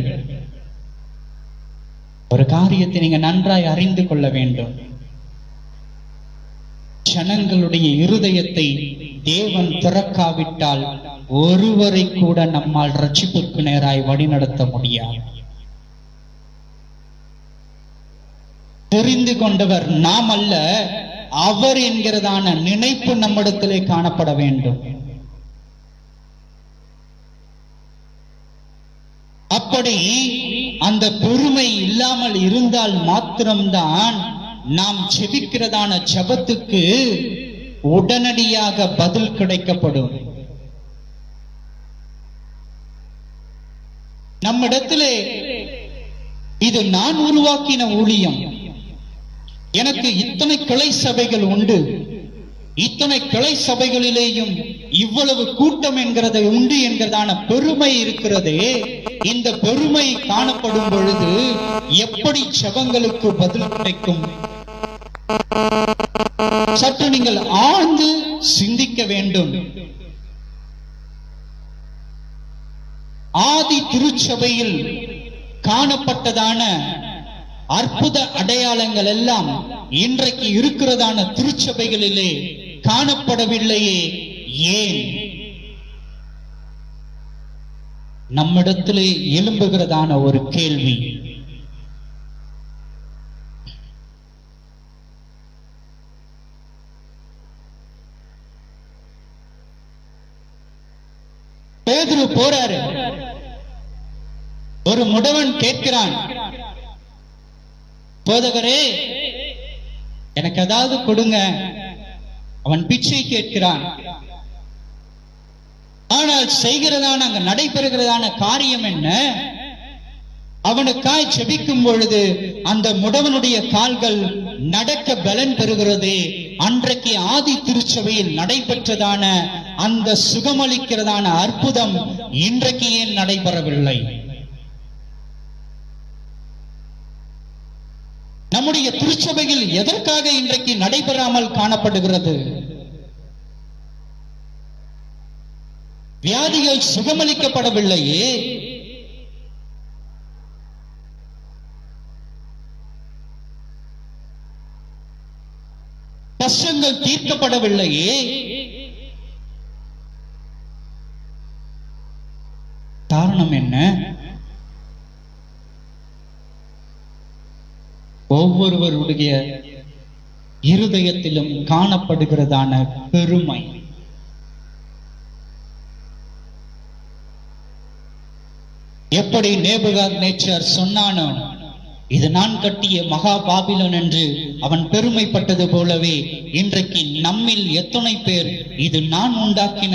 ஒரு காரியத்தை நீங்க நன்றாய் அறிந்து கொள்ள வேண்டும். ஜனங்களுடைய இருதயத்தை தேவன் திறக்காவிட்டால் ஒருவரை கூட நம்மால் ரட்சிப்புக்கு நேராய் வழிநடத்த முடியாது. தெரிந்து கொண்டவர் நாம் அல்ல, அவர் என்கிறதான நினைப்பு நம்மிடத்திலே காணப்பட வேண்டும். அப்படி அந்த பொறுமை இல்லாமல் இருந்தால் மாத்திரம்தான் நாம் ஜெபிக்கிறதான ஜெபத்துக்கு உடனடியாக பதில் கிடைக்கப்படும். நம்மிடத்திலே இது நான் உருவாக்கின ஊழியம், எனக்கு இத்தனை கிளை சபைகள் உண்டு, இத்தனை கிளை சபைகளிலேயும் இவ்வளவு கூட்டம் என்கிறத உண்டு என்கிறதான பெருமை இருக்கிறதே, இந்த பெருமை காணப்படும் பொழுது எப்படி ஜெபங்களுக்கு பதில் கிடைக்கும்? சற்று நீங்கள் ஆழ்ந்து சிந்திக்க வேண்டும். ஆதி திருச்சபையில் காணப்பட்டதான அற்புத அடையாளங்கள் எல்லாம் இன்றைக்கு இருக்கிறதான திருச்சபைகளிலே காணப்படவில்லையே? ஏன்? நம்மிடத்திலே எழும்புகிறதான ஒரு கேள்வி. பேதுரு போறாரு, ஒரு முடவன் கேட்கிறான், போதகரே எனக்கு ஏதாவது கொடுங்க. அவன் பிச்சை கேட்கிறான். ஆனால் செய்கிறதான அங்க நடைபெறுகிறதான காரியம் என்ன? அவனுக்காய் செபிக்கும் பொழுது அந்த முடவனுடைய கால்கள் நடக்க பலன் பெறுகிறது. அன்றைக்கு ஆதி திருச்சபையில் நடைபெற்றதான அந்த சுகமளிக்கிறதான அற்புதம் இன்றைக்கு ஏன் நடைபெறவில்லை? நம்முடைய திருச்சபையில் எதற்காக இன்றைக்கு நடைபெறாமல் காணப்படுகிறது? வியாதிகள் சுகமளிக்கப்படவில்லையே. கஷ்டங்கள் தீர்க்கப்படவில்லையே. காரணம் என்ன? ஒவ்வொருவருடைய இருதயத்திலும் காணப்படுகிறதான பெருமை. எப்படி நேபுகாத்நேச்சர் சொன்னானோ, இது நான் கட்டிய மகா பாபிலோன் என்று அவன் பெருமைப்பட்டது போலவே இன்றைக்கு நம்மில் எத்தனை பேர் இது நான் உண்டாக்கின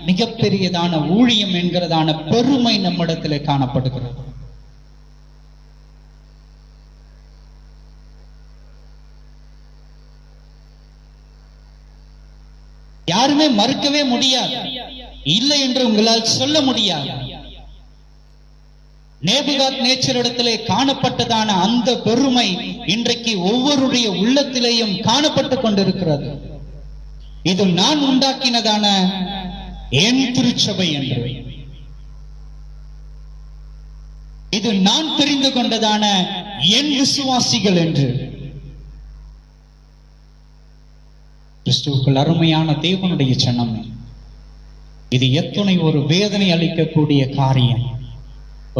மிகப்பெரியதான ஊழியம் என்கிறதான பெருமை நம்மிடத்திலே காணப்படுகிறது. யாருமே மறுக்கவே முடியாது, இல்லை என்று உங்களால் சொல்ல முடியாது. நேபுகாத்நேச்சரிடத்திலே காணப்பட்டதான அந்த பெருமை இன்றைக்கு ஒவ்வொருடைய உள்ளத்திலேயும் காணப்பட்டுக் கொண்டிருக்கிறது. இது நான் உண்டாக்கினதான என் திருச்சபை என்று, இது நான் தெரிந்து கொண்டதான என் விசுவாசிகள் என்று. கிறிஸ்துவுக்குள் அருமையான தேவனுடைய சனம், இது எத்தனை ஒரு வேதனை அளிக்கக்கூடிய காரியம்,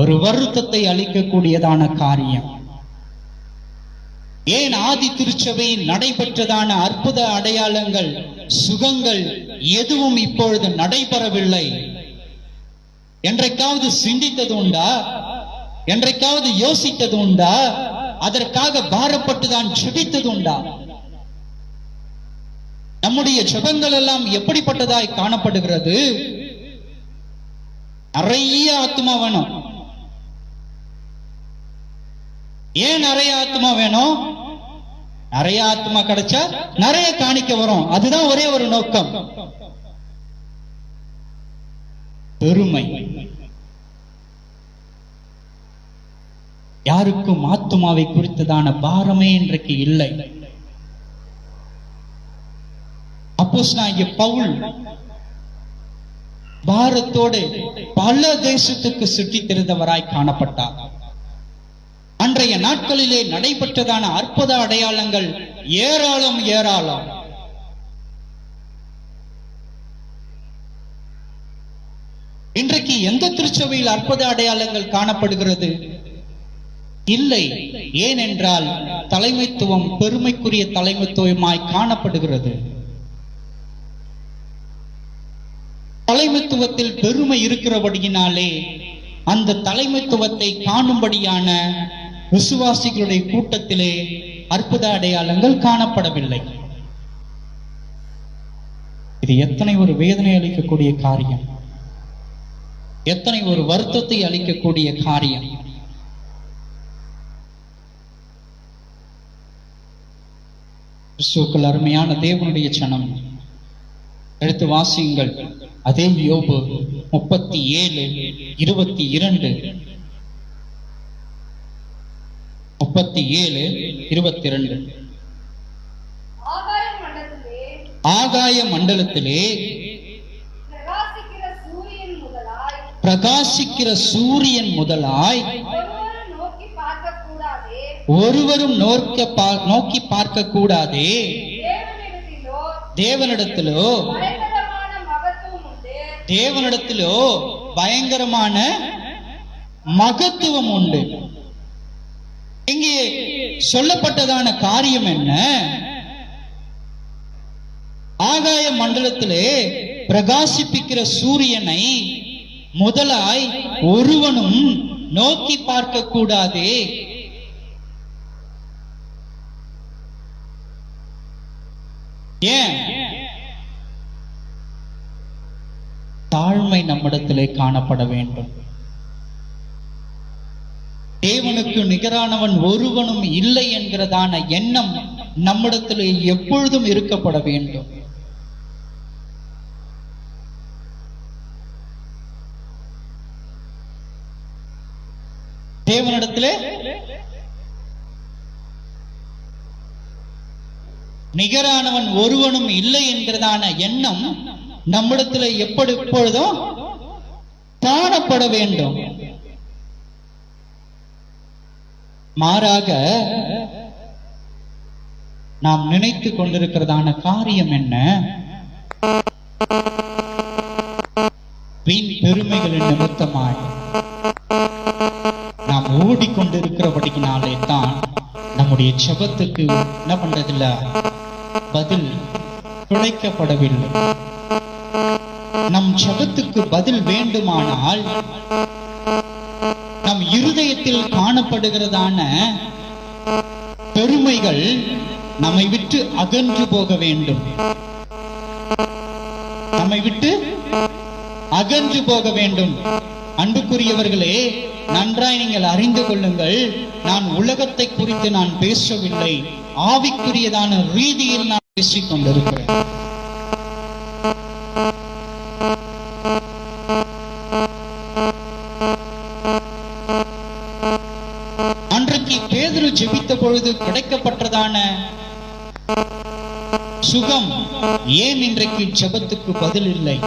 ஒரு வருத்தத்தை அளிக்கக்கூடியதான காரியம். ஏன் ஆதி திருச்சபையில் நடைபெற்றதான அற்புத அடையாளங்கள், சுகங்கள் எதுவும் இப்பொழுது நடைபெறவில்லை? என்றைக்காவது சிந்தித்தது உண்டா? என்றைக்காவது யோசித்தது உண்டா? அதற்காக பாரப்பட்டுதான் ஜெபித்தது உண்டா? நம்முடைய ஜெபங்கள் எல்லாம் எப்படிப்பட்டதாய் காணப்படுகிறது? நிறைய ஆத்மா வேணும். ஏன் நிறைய ஆத்மா வேணும்? நிறைய ஆத்மா கிடைச்சா நிறைய காணிக்க வரும். அதுதான் ஒரே ஒரு நோக்கம். பெருமை. யாருக்கும் ஆத்மாவை குறித்ததான பாரமே இன்றைக்கு இல்லை. அப்போஸ்தலனாகிய பவுல் பாரத்தோடு பல தேசத்துக்கு சுற்றி திரிந்தவராய் காணப்பட்டார். அன்றைய நாட்களிலே நடைபெற்றதான அற்புத அடையாளங்கள் ஏராளம் ஏராளம். இன்றைக்கு எந்த திருச்சபையில் அற்புத அடையாளங்கள் காணப்படுகிறது? இல்லை. ஏனென்றால் தலைமைத்துவம் பெருமைக்குரிய தலைமைத்துவமாய் காணப்படுகிறது. தலைமைத்துவத்தில் பெருமை இருக்கிறபடியினாலே அந்த தலைமைத்துவத்தை காணும்படியான விசுவாசிகளுடைய கூட்டத்திலே அற்புத அடையாளங்கள் காணப்படவில்லை. இது எத்தனை ஒரு வேதனை அளிக்கக்கூடிய காரியம், எத்தனை ஒரு வருத்தத்தை அளிக்கக்கூடிய காரியம். கிறிஸ்துவுக்குள் அருமையான தேவனுடைய சனம், எடுத்து வாசியுங்கள். அதே யோபு 37:22, 37:22. ஆகாய மண்டலத்திலே பிரகாசிக்கிற சூரியன் முதலாய் ஒருவரும் நோக்கி பார்க்க கூடாதே. தேவனிடத்திலோ தேவனிடத்திலோ பயங்கரமான மகத்துவம் உண்டு. இங்கே சொல்லப்பட்டதான காரியம் என்ன? ஆகாய மண்டலத்திலே பிரகாசிப்பிக்கிற சூரியனை முதலாய் ஒருவனும் நோக்கி பார்க்க கூடாதே. ஏன்? தாழ்மை நம்மிடத்திலே காணப்பட வேண்டும். தேவனுக்கு நிகரானவன் ஒருவனும் இல்லை என்கிறதான எண்ணம் நம்மிடத்திலே எப்பொழுதும் இருக்கப்பட வேண்டும். தேவனிடத்திலே நிகரானவன் ஒருவனும் இல்லை என்கிறதான எண்ணம் நம்மிடத்தில் எப்பொழுதும் காணப்பட வேண்டும். மாறாக நாம் நினைத்து கொண்டிருக்கிறதான காரியம் என்ன? வீண் பெருமைகளின் நிமித்தமாய் நாம் ஓடிக்கொண்டிருக்கிறபடினாலே தான் நம்முடைய ஜெபத்துக்கு என்ன பண்றதில்ல, பதில் கிடைக்கப்படவில்லை. நம் ஜெபத்துக்கு பதில் வேண்டுமானால் நம் இருதயத்தில் காணப்படுகிறதான பெருமைகள் நம்மை விட்டு அகன்று போக வேண்டும். நம்மை விட்டு அகன்று போக வேண்டும். அன்புக்குரியவர்களே, நன்றாய் நீங்கள் அறிந்து கொள்ளுங்கள், நான் உலகத்தை குறித்து நான் பேசவில்லை, ஆவிக்குரியதான ரீதியில் நான் பேசிக் கொண்டிருக்கிறேன். அன்றைக்கு பேதுரு ஜெபித்த பொழுது கிடைக்கப்பட்டதான சுகம் ஏன் இன்றைக்கு ஜெபத்துக்கு பதில் இல்லை?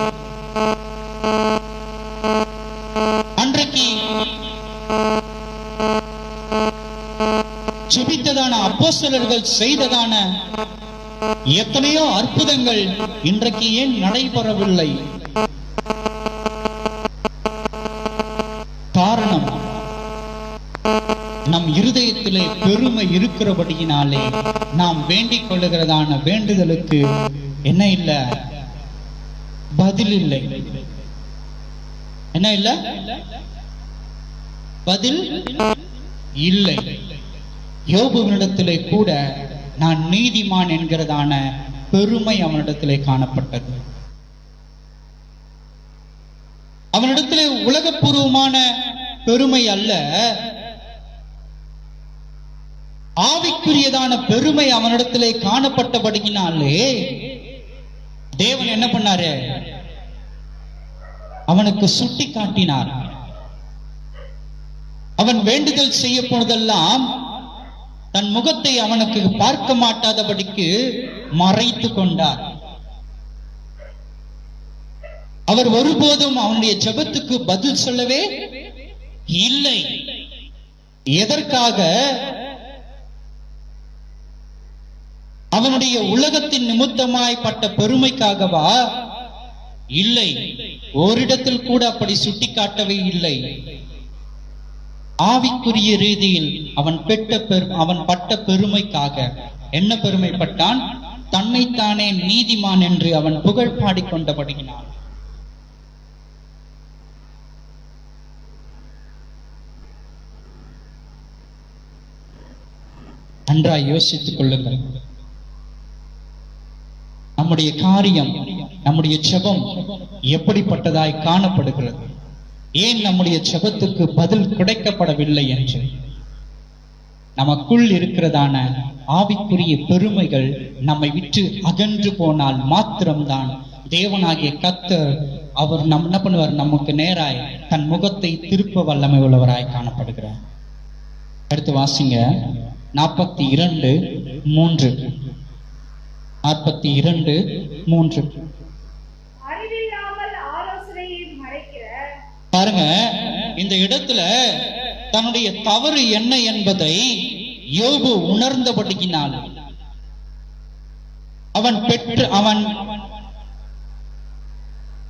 அன்றைக்கு ஜெபித்ததான அப்போஸ்தலர்கள் செய்ததான எத்தனையோ அற்புதங்கள் இன்றைக்கு ஏன் நடைபெறவில்லை? காரணம், நம் இருதயத்திலே பெருமை இருக்கிறபடியினாலே நாம் வேண்டிக் கொள்ளுகிறதான வேண்டுதலுக்கு என்ன இல்லை? பதில் இல்லை. என்ன இல்லை? பதில் இல்லை. யோபுவினிடத்திலே கூட நான் நீதிமான் என்கிறதான பெருமை அவனிடத்திலே காணப்பட்டது. அவனிடத்திலே உலகப்பூர்வமான பெருமை அல்ல, ஆவிக்குரியதான பெருமை அவனிடத்திலே காணப்பட்டபடியினாலே தேவன் என்ன பண்ணாரு? அவனுக்கு சுட்டி காட்டினார். அவன் வேண்டுதல் செய்ய போனதெல்லாம் தன் முகத்தை அவனுக்கு பார்க்க மாட்டாதபடிக்கு மறைத்து கொண்டார். அவர் ஒருபோதும் அவனுடைய ஜெபத்துக்கு பதில் சொல்லவே இல்லை. எதற்காக? அவனுடைய உலகத்தின் நிமித்தமாய்ப்பட்ட பெருமைக்காகவா? இல்லை, ஓரிடத்தில் கூட அப்படி சுட்டிக்காட்டவே இல்லை. ஆவிக்குரிய ரீதியில் அவன் பட்ட பெருமைக்காக. என்ன பெருமைப்பட்டான்? தன்னைத்தானே நீதிமான் என்று அவன் புகழ் பாடிக்கொண்டபடியினான். நன்றாய் யோசித்துக் கொள்ளுங்கள். நம்முடைய காரியம், நம்முடைய ஜெபம் எப்படிப்பட்டதாய் காணப்படுகிறது? ஏன் நம்முடைய ஜெபத்துக்கு பதில் கிடைக்கப்படவில்லை என்று நமக்குள் இருக்கிறதான ஆவிக்குரிய பெருமைகள் நம்மை விட்டு அகன்று போனால் மாத்திரம்தான் தேவனாகிய கர்த்தர் அவர் என்ன பண்ணுவார்? நமக்கு நேராய் தன் முகத்தை திருப்ப வல்லமை உள்ளவராய் காணப்படுகிறார். அடுத்து வாசிங்க 42:3. 42:3 பாருங்க. இந்த இடத்துல தன்னுடைய தவறு என்ன என்பதை யோபு உணர்ந்தபடியினால் அவன்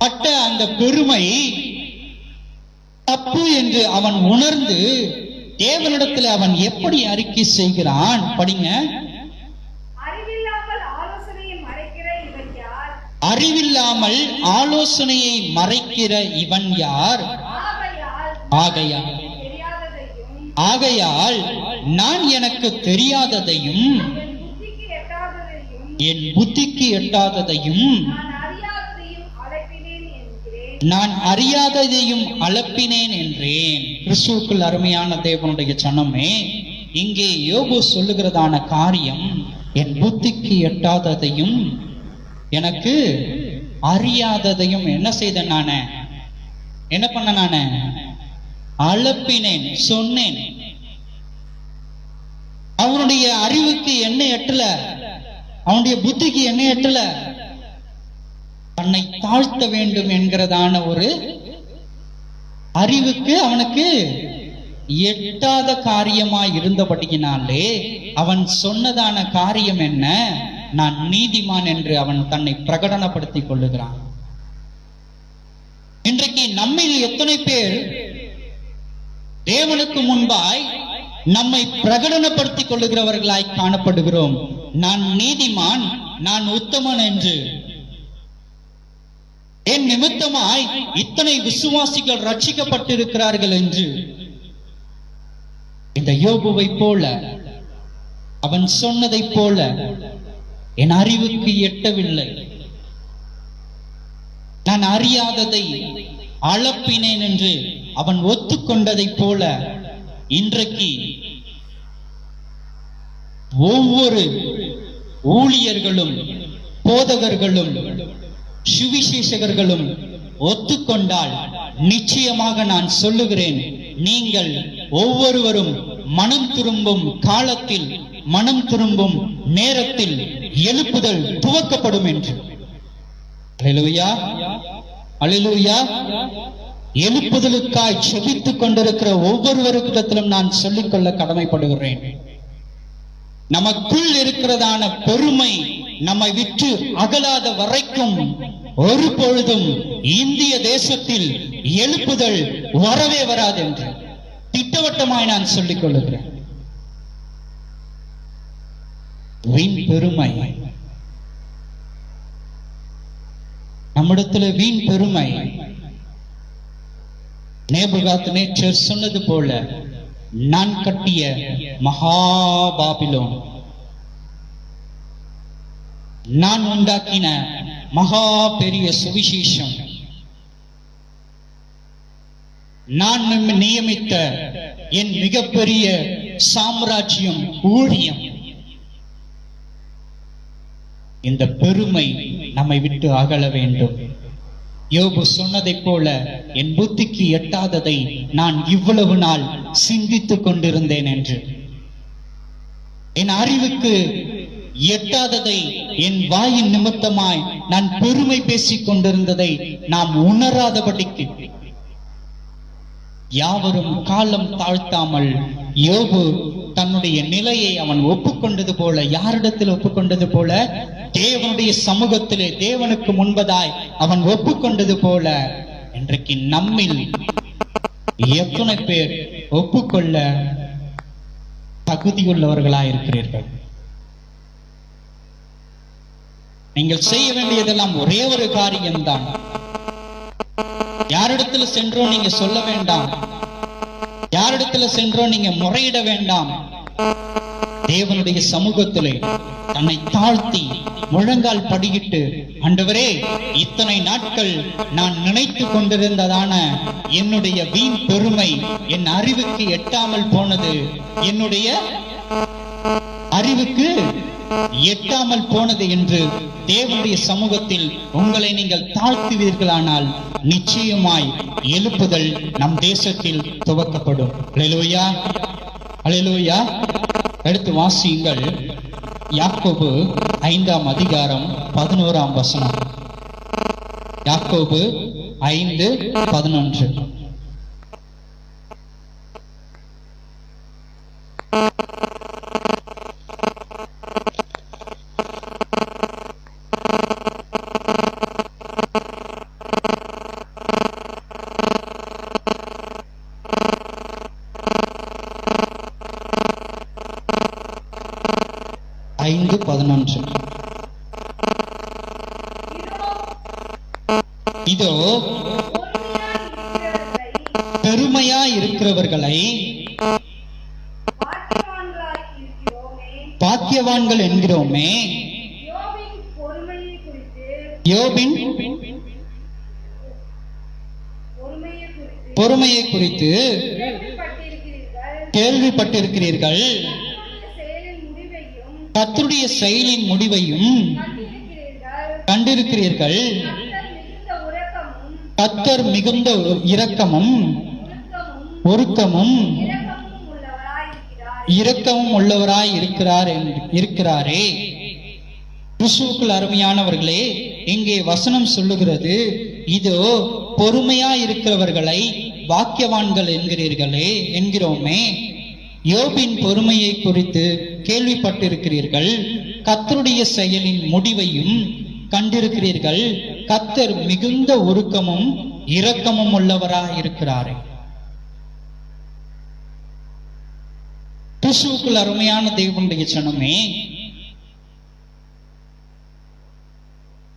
பட்ட அந்த பெருமை தப்பு என்று அவன் உணர்ந்து தேவனிடத்தில் அவன் எப்படி அறிக்கை செய்கிறான்? படிங்க. அறிவில்லாமல் ஆலோசனையை மறைக்கிற இவன் யார்? ஆகையால் நான் எனக்கு தெரியாததையும் என் புத்திக்கு எட்டாததையும் நான் அறியாததையும் அளப்பினேன் என்றேன். கிறிஸ்துவுக்குள் அருமையான தேவனுடைய ஜனமே, இங்கே யோபு சொல்லுகிறதான காரியம், என் புத்திக்கு எட்டாததையும் எனக்கு அறியாததையும் என்ன செய்த நானே, என்ன பண்ண நானே, அளப்பினேன், சொன்னேன். அவனுடைய அறிவுக்கு என்ன எட்டல, அவனுடைய புத்திக்கு என்ன எட்டல, தன்னை தாழ்த்த வேண்டும் என்கிறதான ஒரு அறிவுக்கு அவனுக்கு எட்டாத காரியமாய் இருந்தபடியினாலே அவன் சொன்னதான காரியம் என்ன, நான் நீதிமான் என்று அவன் தன்னை பிரகடனப்படுத்திக் கொள்ளுகிறான். இன்றைக்கு நம்மில் எத்தனை பேர் தேவனுக்கு முன்பாய் நம்மை பிரகடனப்படுத்திக் கொள்ளுகிறவர்களாய் காணப்படுகிறோம்? நான் நீதிமான், நான் உத்தமன் என்று. என் நிமித்தமாய் இத்தனை விசுவாசிகள் ரட்சிக்கப்பட்டிருக்கிறார்கள் என்று. இந்த யோபுவை போல, அவன் சொன்னதை போல என் அறிவுக்கு எட்டவில்லை, நான் அறியாததை அளப்பினேன் என்று அவன் ஒத்துக்கொண்டதை போல இன்றைக்கு ஒவ்வொரு ஊழியர்களும் போதகர்களும் சுவிசேஷகர்களும் ஒத்துக்கொண்டால் நிச்சயமாக நான் சொல்லுகிறேன், நீங்கள் ஒவ்வொருவரும் மனம் திரும்பும் காலத்தில், மனம் திரும்பும் நேரத்தில் எழுப்புதல் துவக்கப்படும் என்று. அல்லேலூயா, அல்லேலூயா. எழுப்புதலுக்காய் செபித்துக் கொண்டிருக்கிற ஒவ்வொருவருக்கிடத்திலும் நான் சொல்லிக்கொள்ள கடமைப்படுகிறேன். நமக்குள் இருக்கிறதான பெருமை நம்மை விட்டு அகலாத வரைக்கும் ஒரு பொழுதும் இந்திய தேசத்தில் எழுப்புதல் வரவே வராது என்று திட்டவட்டமாய் நான் சொல்லிக் கொள்ளுகிறேன். வீண் பெருமை, நம்மிடத்துல வீண் பெருமை. நேபுகாத்நேச்சர் சொன்னது போல, நான் கட்டிய மகாபாபிலோன், நான் உண்டாக்கின மகா பெரிய சுவிசேஷம், நான் நியமித்த என் மிகப்பெரிய சாம்ராஜ்யம், ஊழியம். இந்த பெருமை நம்மை விட்டு அகல வேண்டும். யோபு சொன்னதை போல, என் புத்திக்கு எட்டாததை நான் இவ்வளவு நாள் சிந்தித்துக் கொண்டிருந்தேன் என்று. என் அறிவுக்கு எட்டாததை என் வாயின் நிமித்தமாய் நான் பெருமை பேசிக் கொண்டிருந்ததை நாம் உணராதபடிக்கு யாவரும் காலம் தாழ்த்தாமல் யோபு தன்னுடைய நிலையை அவன் ஒப்புக்கொண்டது போல, யாரிடத்தில் ஒப்புக்கொண்டது போல, தேவனுடைய சமூகத்திலே தேவனுக்கு முன்பதாய் அவன் ஒப்புக்கொண்டது போல, இன்றைக்கு நம்மில் எத்தனை பேர் ஒப்புக்கொள்ள தகுதியுள்ளவர்களாய் இருக்கிறீர்கள்? நீங்கள் செய்ய வேண்டியதெல்லாம் ஒரே ஒரு காரியம்தான். யாரிடத்துல சென்றோ நீங்க சொல்ல வேண்டாம், யாரிடத்துல சென்றோ நீங்க முறையிட வேண்டாம். தேவனுடைய சமூகத்திலே தன்னை தாழ்த்தி முழங்கால் படியிட்டு, ஆண்டவரே, இத்தனை நாட்கள் நான் நினைத்து கொண்டிருந்ததான என்னுடைய வீண் பெருமை என் அறிவுக்கு எட்டாமல் போனது, என்னுடைய அறிவுக்கு எட்டாமல் போனது என்று தேவனுடைய சமூகத்தில் உங்களை நீங்கள் தாழ்த்துவீர்களானால் நிச்சயமாய் எழுப்புதல் நம் தேசத்தில் துவக்கப்படும். அல்லேலூயா, அல்லேலூயா. எடுத்து வாசியுங்கள், யாக்கோபு 5ஆம் அதிகாரம் 11ஆம் வசனம். யாக்கோபு 5:11. 5:11. இதோ பெருமையா இருக்கிறவர்களை பாக்கியவான்கள் என்கிறோமே. யோபின் பொறுமையை குறித்து கேள்விப்பட்டிருக்கிறீர்கள். கர்த்தருடைய செயலின் முடிவையும் கண்டிருக்கிறீர்கள். கர்த்தர் மிகுந்த இரக்கமும் ஒருக்கமும் இரக்கமும் உள்ளவராய் இருக்கிறாரே. கிறிஸ்துவுக்குள் அருமையானவர்களே, இங்கே வசனம் சொல்லுகிறது, இதோ பொறுமையா இருக்கிறவர்களை பாக்கியவான்கள் என்கிறோமே. யோபின் பொறுமையை குறித்து கேள்விப்பட்டிருக்கிறீர்கள். கர்த்தருடைய செயலின் முடிவையும் கண்டிருக்கிறீர்கள். கர்த்தர் மிகுந்த உருக்கமும் இரக்கமும் உள்ளவராய் இருக்கிறாரே. கிறிஸ்துவுக்குள் அருமையான தேவனுடைய ஜனமே,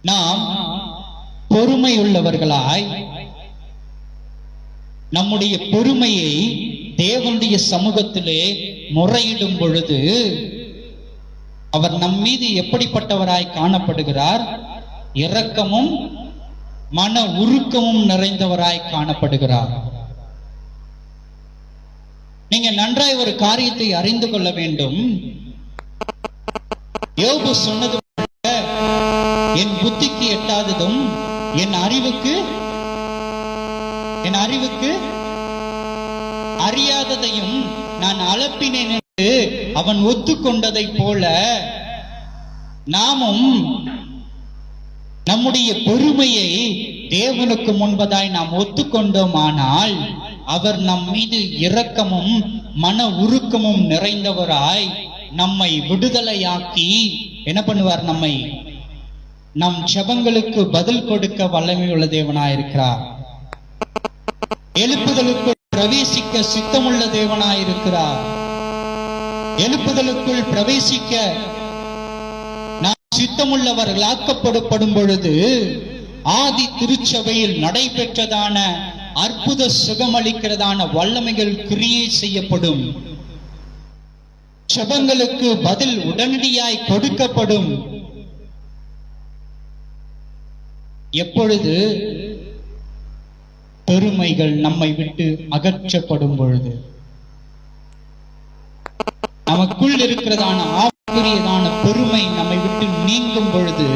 நாம் பொறுமையுள்ளவர்களாய் நம்முடைய பொறுமையை தேவனுடைய சமூகத்திலே முறையிடும் பொழுது அவர் நம் மீது எப்படிப்பட்டவராய் காணப்படுகிறார்? இரக்கமும் மன உருக்கமும் நிறைந்தவராய் காணப்படுகிறார். நீங்க நன்றாய் ஒரு காரியத்தை அறிந்து கொள்ள வேண்டும். யோபு சொன்னது, என் புத்திக்கு எட்டாததும் என் அறிவுக்கு அறியாததையும் நான் அளப்பினேன் என்று அவன் ஒத்துக்கொண்டதை போல நாமும் நம்முடைய பொறுமையை தேவனுக்கு முன்பதாய் நாம் ஒத்துக்கொண்டோமானால் அவர் நம் மீது இரக்கமும் மன உருக்கமும் நிறைந்தவராய் நம்மை விடுதலையாக்கி என்ன பண்ணுவார்? நம் ஜெபங்களுக்கு பதில் கொடுக்க வல்லமை உள்ள தேவனாயிருக்கிறார். எழுப்புதலுக்குள் பிரவேசிக்க சித்தமுள்ள தேவனாயிருக்கிறார். எழுப்புதலுக்குள் பிரவேசிக்க நாம் சித்தமுள்ளவர்களாக்கப்படும் பொழுது ஆதி திருச்சபையில் நடைபெற்றதான அற்புத சுகமளிக்கிறதான வல்லமைகள் கிரியை செய்யப்படும். ஜெபங்களுக்கு பதில் உடனடியாய் கொடுக்கப்படும். எப்பொழுது? பெருமைகள் நம்மை விட்டு அகற்றப்படும் பொழுது, நமக்குள் இருக்கிறதான ஆவிக்குரியதான பெருமை நம்மை விட்டு நீங்கும் பொழுது,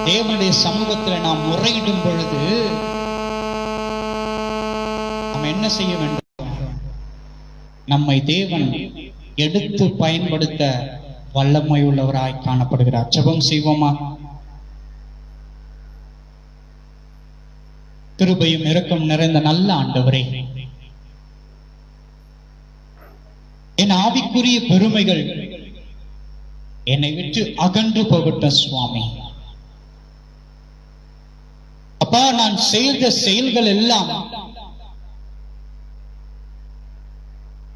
தேவனுடைய சமூகத்தில் நாம் முறையிடும் பொழுது நாம் என்ன செய்ய வேண்டும்? நம்மை தேவன் எடுத்து பயன்படுத்த வல்லமை உள்ளவராய் காணப்படுகிறார். ஜெபம் செய்வோமா? கிருபையும் இரக்கம் நிறைந்த நல்ல ஆண்டவரே, என் ஆவிக்குரிய பெருமைகள் என்னை விட்டு அகன்று போகட்டும் சுவாமி. அப்பா, நான் செய்த செயல்கள் எல்லாம்,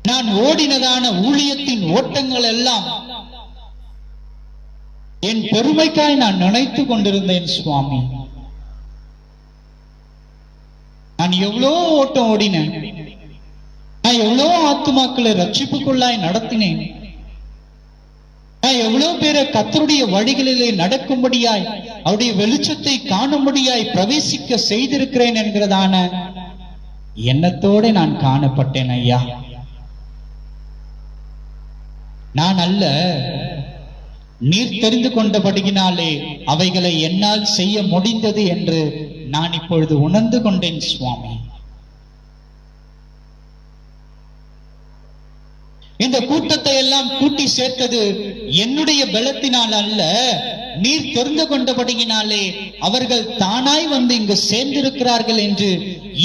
நான் ஓடினதான ஊழியத்தின் ஓட்டங்கள் எல்லாம் என் பெருமைக்காய் நான் நினைத்து கொண்டிருந்தேன் சுவாமி. நான் எவ்வளோ ஓட்டம் ஓடினேன், நான் எவ்வளோ ஆத்துமாக்களை ரட்சிப்புக்குள்ளாய் நடத்தினேன், நான் எவ்வளவு பேரை கர்த்தருடைய வழிகளிலே நடக்கும்படியாய் அவருடைய வெளிச்சத்தை காணும்படியாய் பிரவேசிக்க செய்திருக்கிறேன் என்கிறதான எண்ணத்தோடு நான் காணப்பட்டேன் ஐயா. நான் அல்ல, நீர் தெரிந்து கொண்டபடியினாலே அவைகளை என்னால் செய்ய முடிந்தது என்று நான் இப்பொழுது உணர்ந்து கொண்டேன் சுவாமி. இந்த கூட்டத்தை எல்லாம் கூட்டி சேர்த்தது என்னுடைய பலத்தினால் அல்ல, நீர் தெரிந்து கொண்டபடியினாலே அவர்கள் தானாய் வந்து இங்கு சேர்ந்திருக்கிறார்கள் என்று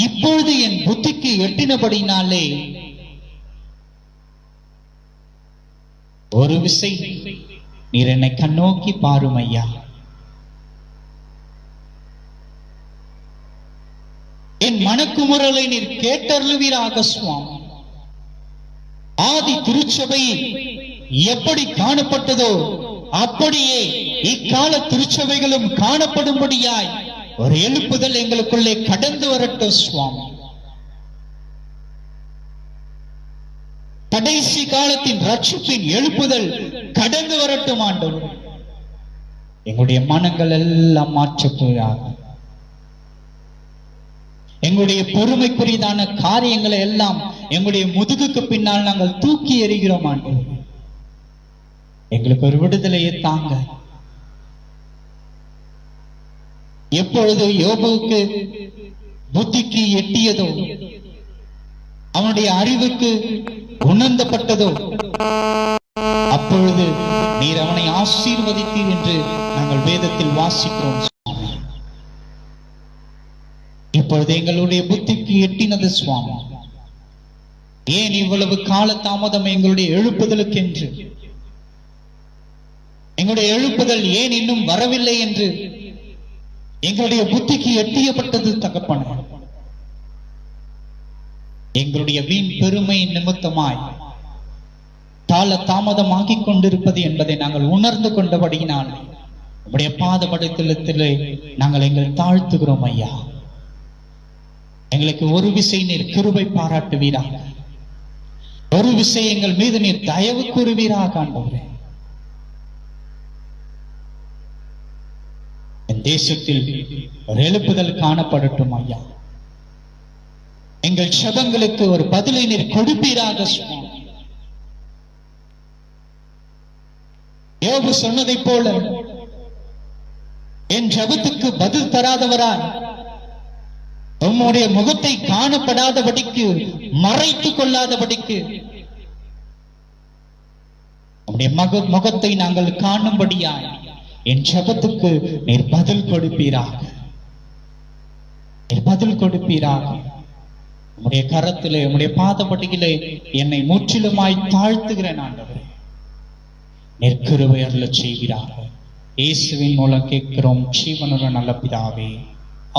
இப்பொழுது என் புத்திக்கு எட்டினபடினாலே ஒரு விசை நீர் என்னை கண்ணோக்கி பாரும் ஐயா. என் மனக்குமுறலை நீர் கேட்டருளுவீராக சுவாமி. ஆதி திருச்சபை எப்படி காணப்பட்டதோ அப்படியே இக்கால திருச்சபைகளும் காணப்படும்படியாய் ஒரு எழுப்புதல் எங்களுக்குள்ளே கடந்து வரட்டும் சுவாமி. கடைசி காலத்தின் ரட்சிப்பின் எழுப்புதல் கடந்து வரட்டும் ஆண்டவர். எங்களுடைய மனங்கள் எல்லாம் மாற்றப்போகிறாக. எங்களுடைய பொறுமைக்குரியதான காரியங்களை எல்லாம் எங்களுடைய முதுகுக்கு பின்னால் நாங்கள் தூக்கி எறிகிறோம் ஆண்டவர். எங்களுக்கு ஒரு விடுதலையை தாங்க. எப்பொழுது யோபுவுக்கு புத்திக்கு எட்டியதோ, அவனுடைய அறிவுக்கு உணர்ந்தப்பட்டதோ, அப்பொழுது நீர் அவனை ஆசீர்வதித்தீர் என்று நாங்கள் வேதத்தில் வாசிக்கிறோம் சுவாமி. இப்பொழுது எங்களுடைய புத்திக்கு எட்டினது சுவாமி. ஏன் இவ்வளவு கால தாமதம் எங்களுடைய எழுப்புதலுக்கு என்று, எங்களுடைய எழுப்புதல் ஏன் இன்னும் வரவில்லை என்று எங்களுடைய புத்திக்கு எட்டியப்பட்டது தகப்பன. எங்களுடைய வீண் பெருமை நிமித்தமாய் கால தாமதமாகிக் கொண்டிருப்பது என்பதை நாங்கள் உணர்ந்து கொண்டபடியினால் உடைய பாதபடத்திலே நாங்கள் எங்கள் தாழ்த்துகிறோம் ஐயா. எங்களுக்கு ஒரு விசை நீர் கிருபை பாராட்டுவீராக, ஒரு விசை எங்கள் மீது நீர் தயவு கூறுவீராக ஆண்டவரே. என் தேசத்தில் ஒரு எழுப்புதல் காணப்படட்டும் ஐயா. எங்கள் ஜெபங்களுக்கு ஒரு பதிலை நீர் கொடுப்பீராக சுவாமி. யோபு சொன்னதை போல என் ஜெபத்துக்கு பதில் தராதவராய் உம்முடைய முகத்தை காணப்படாதபடிக்கு, மறைத்துக் கொள்ளாதபடிக்கு உம்முடைய முகத்தை நாங்கள் காணும்படியாய் என் ஜெபத்துக்கு நீர் பதில் கொடுப்பீராக, நீர் பதில் கொடுப்பீராக. உம்முடைய கரத்திலே, உம்முடைய பாதப்படியிலே என்னை முற்றிலுமாய் தாழ்த்துகிறேன் ஆண்டவரே. நெற்கிருபை அருளச் செய்வீராக. இயேசுவின் மூலம் கேட்கிறோம் ஜீவனுள்ள நல்ல பிதாவே.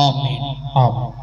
ஆமென். ஆமென்.